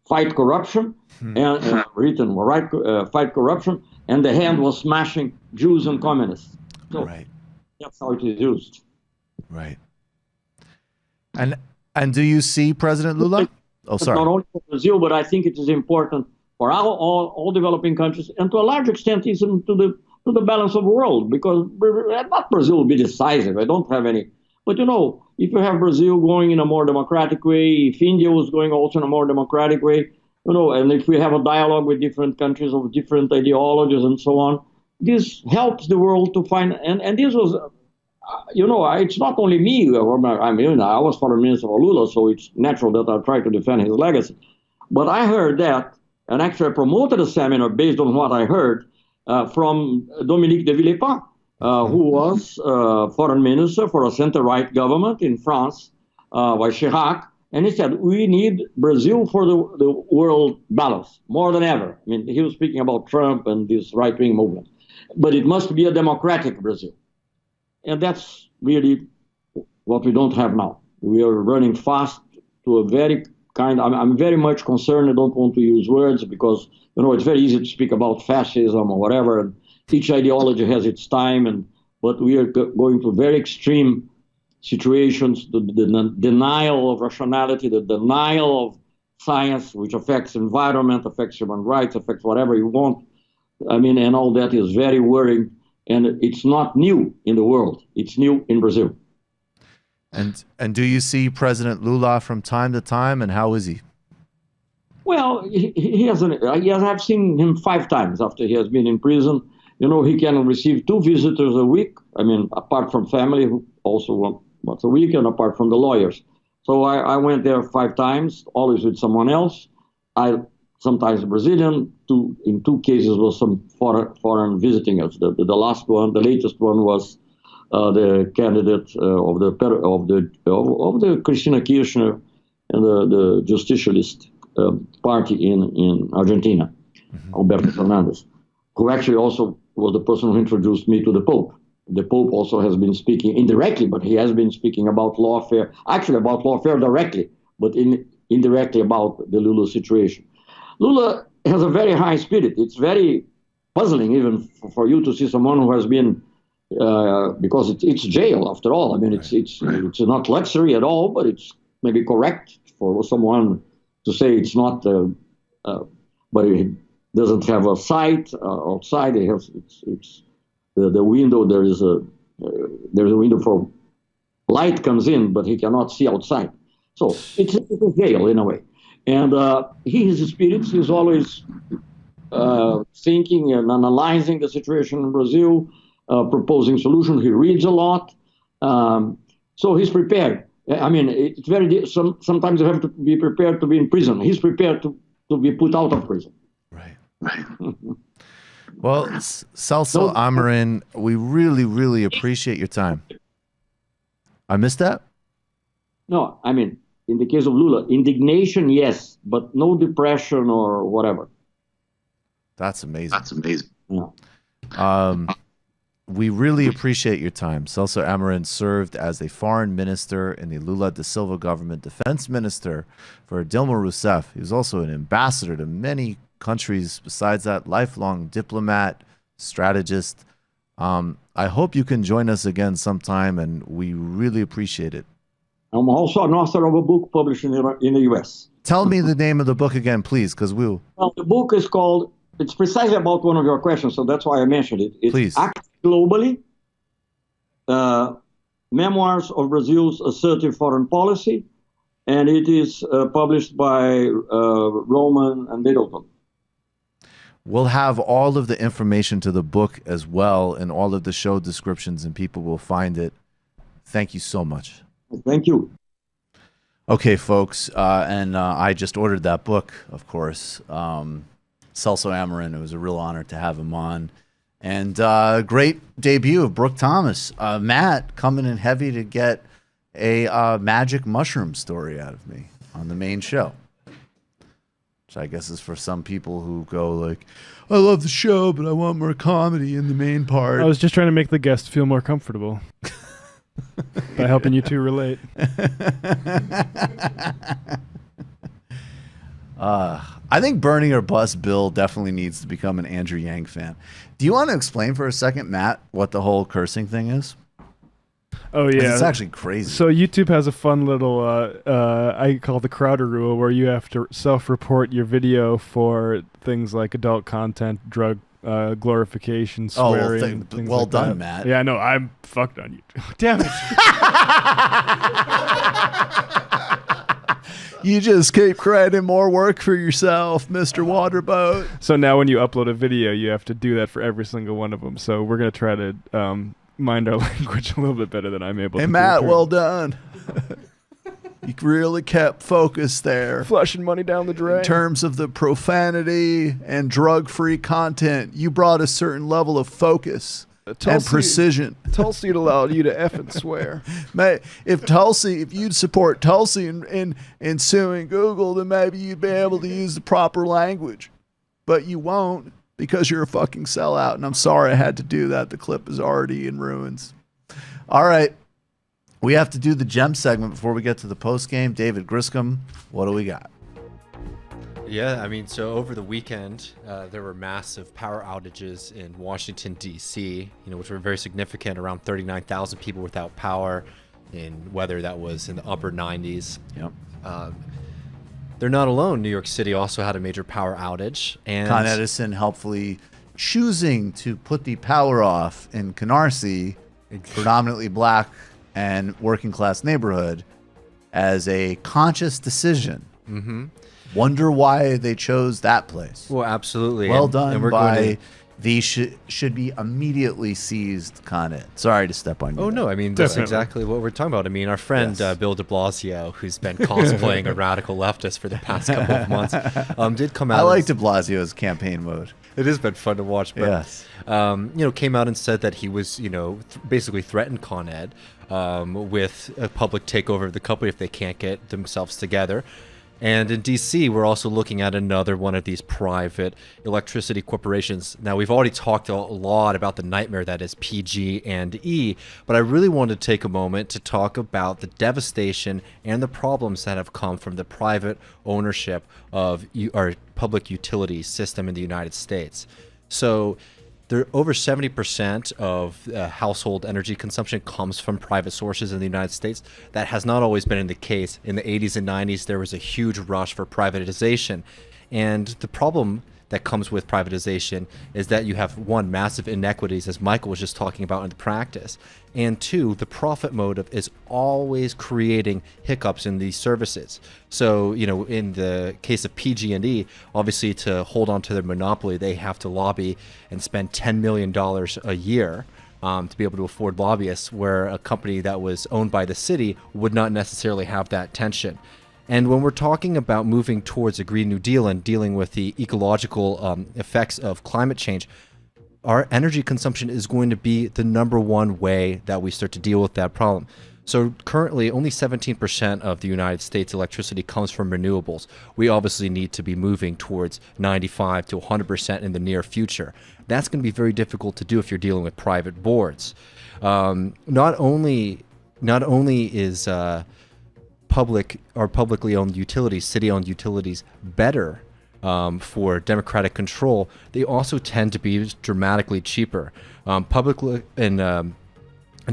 fight corruption, and written fight corruption, and the hand was smashing Jews and communists. So that's how it is used. Right. And do you see President Lula? Oh, sorry. Not only for Brazil, but I think it is important for all developing countries, and to a large extent even to the balance of the world, because not Brazil will be decisive. I don't have any. But if you have Brazil going in a more democratic way, if India was going also in a more democratic way, and if we have a dialogue with different countries of different ideologies and so on, this helps the world to find, and this was, it's not only me. I was Foreign Minister for Lula, so it's natural that I try to defend his legacy. But I heard that, and actually I promoted a seminar based on what I heard from Dominique de Villepin, who was foreign minister for a center-right government in France by Chirac. And he said, we need Brazil for the world balance, more than ever. I mean, he was speaking about Trump and this right-wing movement. But it must be a democratic Brazil. And that's really what we don't have now. We are running fast to a very I'm very much concerned. I don't want to use words because, it's very easy to speak about fascism or whatever. And each ideology has its time, but we are going to very extreme situations, the denial of rationality, the denial of science, which affects environment, affects human rights, affects whatever you want. And all that is very worrying. And it's not new in the world. It's new in Brazil. And do you see President Lula from time to time, and how is he? Well, he hasn't. I've seen him 5 times after he has been in prison. He can receive 2 visitors a week. Apart from family, who also once a week, and apart from the lawyers. So I went there 5 times, always with someone else. Sometimes Brazilian. In 2 cases was some foreign visiting us. The last one, the latest one was the candidate of the Cristina Kirchner and the Justicialist party in Argentina, Alberto Fernandez, who actually also was the person who introduced me to the Pope. The Pope also has been speaking indirectly, but he has been speaking about lawfare, actually about lawfare directly, but indirectly about the Lula situation. Lula has a very high spirit. It's very puzzling even for you to see someone who has been, because it's jail after all. It's not luxury at all, but it's maybe correct for someone to say it's not, but it doesn't have a sight outside. It has the window. There's a window for light comes in, but he cannot see outside. So it's a jail in a way. And his spirit is always thinking and analyzing the situation in Brazil, proposing solutions. He reads a lot, so he's prepared. It's very sometimes you have to be prepared to be in prison. He's prepared to be put out of prison. Right. Well, Celso Amorim, we really, really appreciate your time. I missed that? No, in the case of Lula, indignation, yes, but no depression or whatever. That's amazing. That's amazing. Yeah. We really appreciate your time. Celso Amorim served as a foreign minister in the Lula da Silva government, defense minister for Dilma Rousseff. He was also an ambassador to many countries besides that, lifelong diplomat, strategist. I hope you can join us again sometime, and we really appreciate it. I'm also an author of a book published in the U.S. Tell me the name of the book again, please, because we'll... Well, the book is called, it's precisely about one of your questions, so that's why I mentioned it. It's Please. Act Globally, Memoirs of Brazil's Assertive Foreign Policy, and it is published by Roman and Middleton. We'll have all of the information to the book as well and all of the show descriptions, and people will find it. Thank you so much. Thank you. Okay, folks, and I just ordered that book, of course. Celso Amorim, it was a real honor to have him on. And great debut of Brooke Thomas. Matt coming in heavy to get a magic mushroom story out of me on the main show. Which I guess is for some people who go like, I love the show, but I want more comedy in the main part. I was just trying to make the guests feel more comfortable by helping you two relate. I think Bernie or Bust Bill definitely needs to become an Andrew Yang fan. Do you want to explain for a second, Matt, what the whole cursing thing is? Oh, yeah. It's actually crazy. So YouTube has a fun little, I call it the Crowder rule, where you have to self-report your video for things like adult content, drug glorification, swearing. Things well like done, that. Matt. Yeah, no, I'm fucked on YouTube. Damn it. You just keep creating more work for yourself, Mr. Waterboat. So now when you upload a video, you have to do that for every single one of them. So we're going to try to mind our language a little bit better than I'm able to. Hey, Matt, well done. You really kept focus there. Flushing money down the drain. In terms of the profanity and drug-free content, you brought a certain level of focus and precision. Tulsi allowed you to F and swear. Mate, if you'd support Tulsi in suing Google, then maybe you'd be able to use the proper language. But you won't because you're a fucking sellout, and I'm sorry I had to do that. The clip is already in ruins. All right. We have to do the gem segment before we get to the post game. David Griscom, what do we got? Yeah, I mean, so over the weekend, there were massive power outages in Washington, D.C., which were very significant, around 39,000 people without power in weather that was in the upper 90s. Yep. They're not alone. New York City also had a major power outage. And Con Edison helpfully choosing to put the power off in Canarsie, predominantly black and working class neighborhood, as a conscious decision. Mm-hmm. Wonder why they chose that place. Well, absolutely. Well done and we're by going to... the should be immediately seized Con Ed. Sorry to step on you. Oh, no. I mean, that's exactly what we're talking about. I mean, our friend Bill de Blasio, who's been cosplaying a radical leftist for the past couple of months, did come out. I like de Blasio's campaign mode. It has been fun to watch. But, yes. Came out and said that he was, basically threatened Con Ed with a public takeover of the company if they can't get themselves together. And in D.C., we're also looking at another one of these private electricity corporations. Now, we've already talked a lot about the nightmare that is PG&E, but I really want to take a moment to talk about the devastation and the problems that have come from the private ownership of our public utility system in the United States. So over 70% of household energy consumption comes from private sources in the United States. That has not always been the case. In the 80s and 90s, there was a huge rush for privatization. And the problem that comes with privatization is that you have, one, massive inequities, as Michael was just talking about in the practice, and two, the profit motive is always creating hiccups in these services. So, in the case of PG&E, obviously to hold on to their monopoly, they have to lobby and spend $10 million a year to be able to afford lobbyists, where a company that was owned by the city would not necessarily have that tension. And when we're talking about moving towards a Green New Deal and dealing with the ecological effects of climate change, our energy consumption is going to be the number one way that we start to deal with that problem. So currently, only 17% of the United States electricity comes from renewables. We obviously need to be moving towards 95 to 100% in the near future. That's going to be very difficult to do if you're dealing with private boards. Not only is publicly owned utilities, city-owned utilities, better for democratic control, they also tend to be dramatically cheaper. Publicly in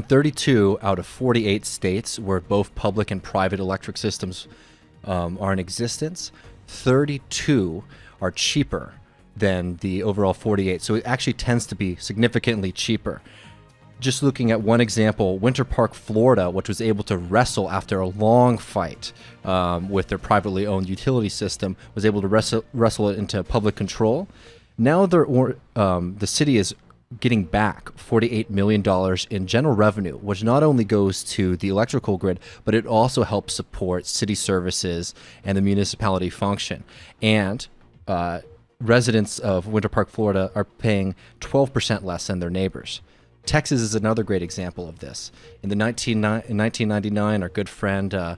32 out of 48 states where both public and private electric systems are in existence, 32 are cheaper than the overall 48. So it actually tends to be significantly cheaper. Just looking at one example, Winter Park, Florida, which was able to wrestle after a long fight with their privately owned utility system, was able to wrestle it into public control. Now the city is getting back $48 million in general revenue, which not only goes to the electrical grid, but it also helps support city services and the municipality function. And residents of Winter Park, Florida are paying 12% less than their neighbors. Texas is another great example of this. In 1999, our good friend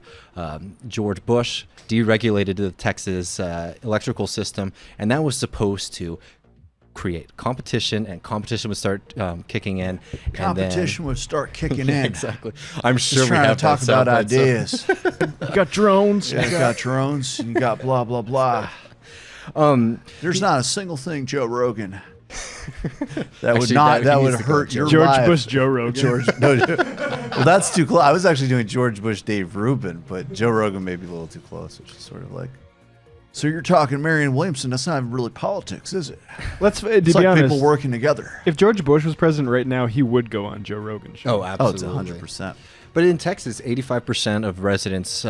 George Bush deregulated the Texas electrical system, and that was supposed to create competition, and competition would start kicking in. Competition would start kicking in. Exactly. I'm sure Just we trying have to talk about ideas. You got drones. Yeah, you got drones. You got blah blah blah. There's not a single thing, Joe Rogan, that would hurt your George life. Bush, Joe Rogan. Well, that's too close. I was actually doing George Bush, Dave Rubin, but Joe Rogan may be a little too close, which is sort of like. So you're talking Marianne Williamson. That's not even really politics, is it? Let's it's be like honest, people working together. If George Bush was president right now, he would go on Joe Rogan's show. Oh, absolutely. Oh, it's 100%. But in Texas, 85% of residents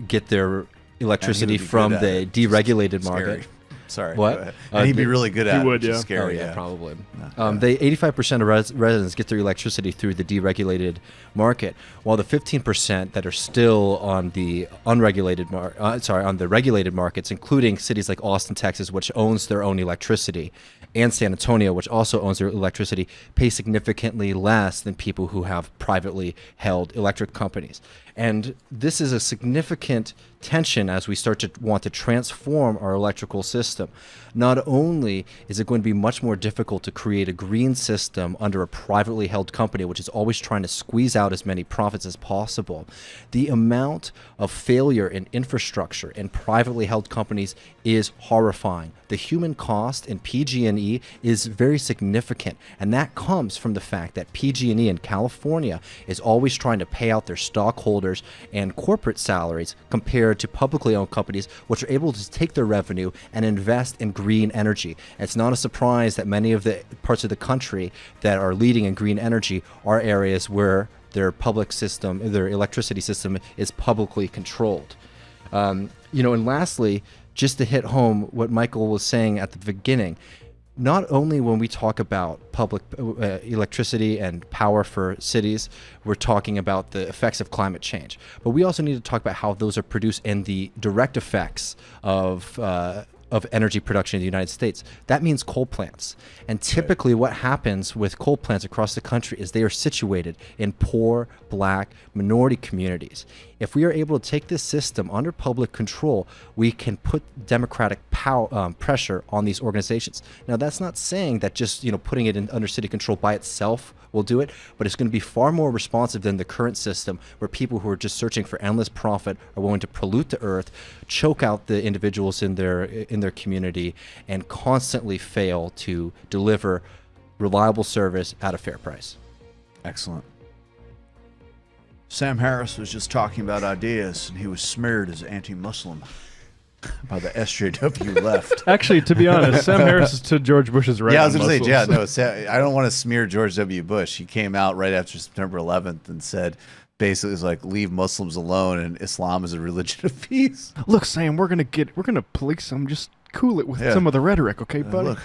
get their electricity from the deregulated market. Sorry. What? And he'd be really good at it. He would, which is yeah. Scary, yeah, probably. 85% of residents get their electricity through the deregulated market, while the 15% that are still on the unregulated on the regulated markets, including cities like Austin, Texas, which owns their own electricity, and San Antonio, which also owns their electricity, pay significantly less than people who have privately held electric companies. And this is a significant tension as we start to want to transform our electrical system. Not only is it going to be much more difficult to create a green system under a privately held company, which is always trying to squeeze out as many profits as possible, the amount of failure in infrastructure in privately held companies is horrifying. The human cost in PG&E is very significant, and that comes from the fact that PG&E in California is always trying to pay out their stockholders and corporate salaries compared to publicly owned companies, which are able to take their revenue and invest in green energy. And it's not a surprise that many of the parts of the country that are leading in green energy are areas where their public system, their electricity system, is publicly controlled. And lastly, just to hit home what Michael was saying at the beginning, not only when we talk about public electricity and power for cities, we're talking about the effects of climate change, but we also need to talk about how those are produced and the direct effects of energy production in the United States. That means coal plants. And typically what happens with coal plants across the country is they are situated in poor, black, minority communities. If we are able to take this system under public control, we can put democratic pressure on these organizations. Now, that's not saying that just putting it under city control by itself will do it, but it's going to be far more responsive than the current system, where people who are just searching for endless profit are willing to pollute the earth, choke out the individuals in their community, and constantly fail to deliver reliable service at a fair price. Excellent. Sam Harris was just talking about ideas, and he was smeared as anti-Muslim by the SJW left. Actually, to be honest, Sam Harris is to George Bush's right. Yeah, I was going to say, I don't want to smear George W. Bush. He came out right after September 11th and said, basically, it was like, leave Muslims alone, and Islam is a religion of peace. Look, Sam, we're gonna police them. Just cool it with some of the rhetoric, okay, buddy? Look,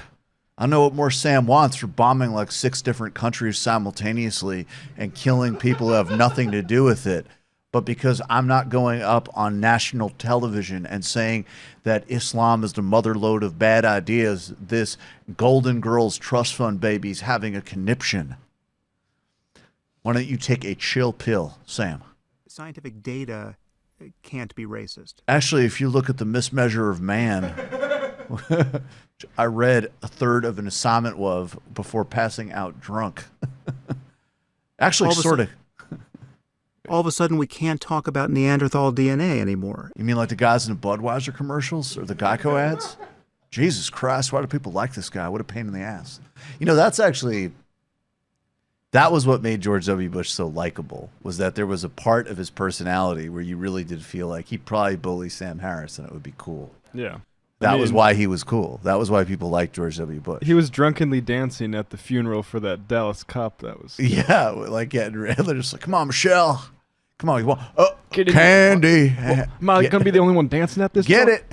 I know what more Sam wants for bombing like 6 different countries simultaneously and killing people who have nothing to do with it. but because I'm not going up on national television and saying that Islam is the motherlode of bad ideas, this Golden Girls Trust Fund baby's having a conniption. Why don't you take a chill pill, Sam? Scientific data can't be racist. Actually, if you look at the mismeasure of man, I read a third of an assignment of before passing out drunk. Actually, sort of. All of a sudden, we can't talk about Neanderthal DNA anymore. You mean like the guys in the Budweiser commercials or the Geico ads? Jesus Christ, why do people like this guy? What a pain in the ass. You know, that was what made George W. Bush so likable, was that there was a part of his personality where you really did feel like he'd probably bully Sam Harris and it would be cool. Yeah. That was why he was cool. That was why people liked George W. Bush. He was drunkenly dancing at the funeral for that Dallas cop. That was like getting red. They're just like, come on, Michelle. Come on. Candy. Am I going to be the only one dancing at this? Get it.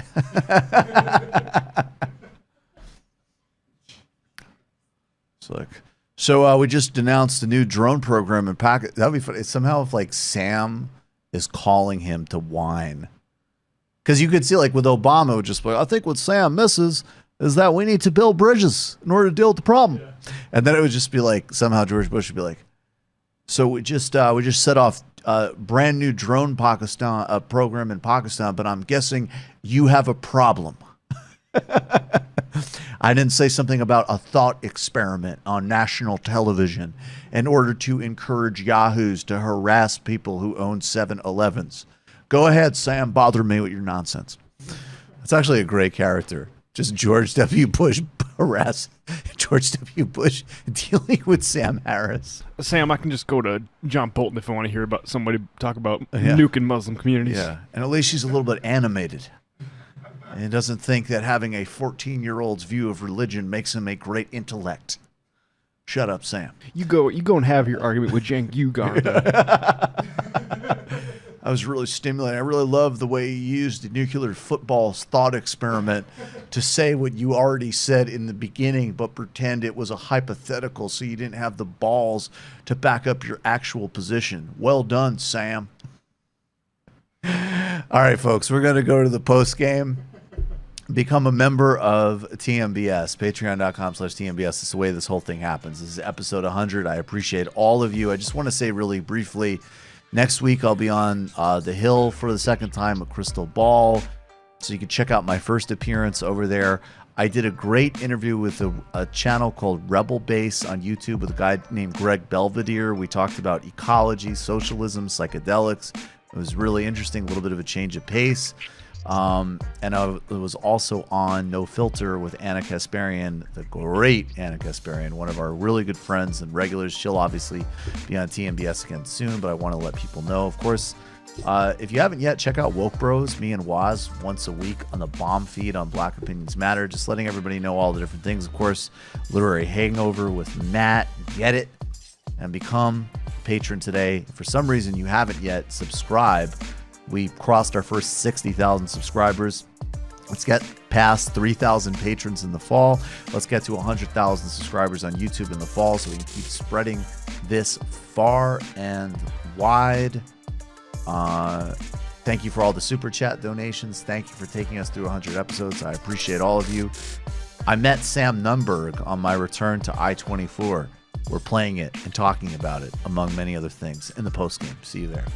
It's like, so we just announced a new drone program in Pakistan. That'd be funny. It's somehow if like Sam is calling him to whine. Because you could see, like, with Obama, it would just be like, I think what Sam misses is that we need to build bridges in order to deal with the problem. Yeah. And then it would just be like, somehow George Bush would be like, so we just set off a brand new drone program in Pakistan, but I'm guessing you have a problem. I didn't say something about a thought experiment on national television in order to encourage yahoos to harass people who own 7-Elevens. Go ahead, Sam. Bother me with your nonsense. It's actually a great character. Just George W. Bush George W. Bush dealing with Sam Harris. Sam, I can just go to John Bolton if I want to hear about somebody talk about nuking Muslim communities. Yeah, and at least she's a little bit animated. And doesn't think that having a 14-year-old's view of religion makes him a great intellect. Shut up, Sam. You go and have your argument with Cenk Uygur. I was really stimulating. I really love the way you used the nuclear football's thought experiment to say what you already said in the beginning, but pretend it was a hypothetical so you didn't have the balls to back up your actual position. Well done, Sam. All right, folks, we're going to go to the post game. Become a member of TMBS, patreon.com/TMBS. This is the way this whole thing happens. This is episode 100. I appreciate all of you. I just want to say really briefly, next week I'll be on The Hill for the second time at Crystal Ball, so you can check out my first appearance over there. I did a great interview with a channel called Rebel Base on YouTube with a guy named Greg Belvedere. We talked about ecology, socialism, psychedelics. It was really interesting, a little bit of a change of pace. And I was also on No Filter with Anna Kasparian, the great Anna Kasparian, one of our really good friends and regulars. She'll obviously be on TMBS again soon, but I want to let people know, of course, if you haven't yet, check out Woke Bros, me and Waz, once a week on the Bomb feed on Black Opinions Matter. Just letting everybody know all the different things. Of course, Literary Hangover with Matt. Get it and become a patron today. If for some reason you haven't yet, subscribe. We crossed our first 60,000 subscribers. Let's get past 3,000 patrons in the fall. Let's get to 100,000 subscribers on YouTube in the fall so we can keep spreading this far and wide. Thank you for all the super chat donations. Thank you for taking us through 100 episodes. I appreciate all of you. I met Sam Nunberg on my return to I-24. We're playing it and talking about it, among many other things, in the postgame. See you there.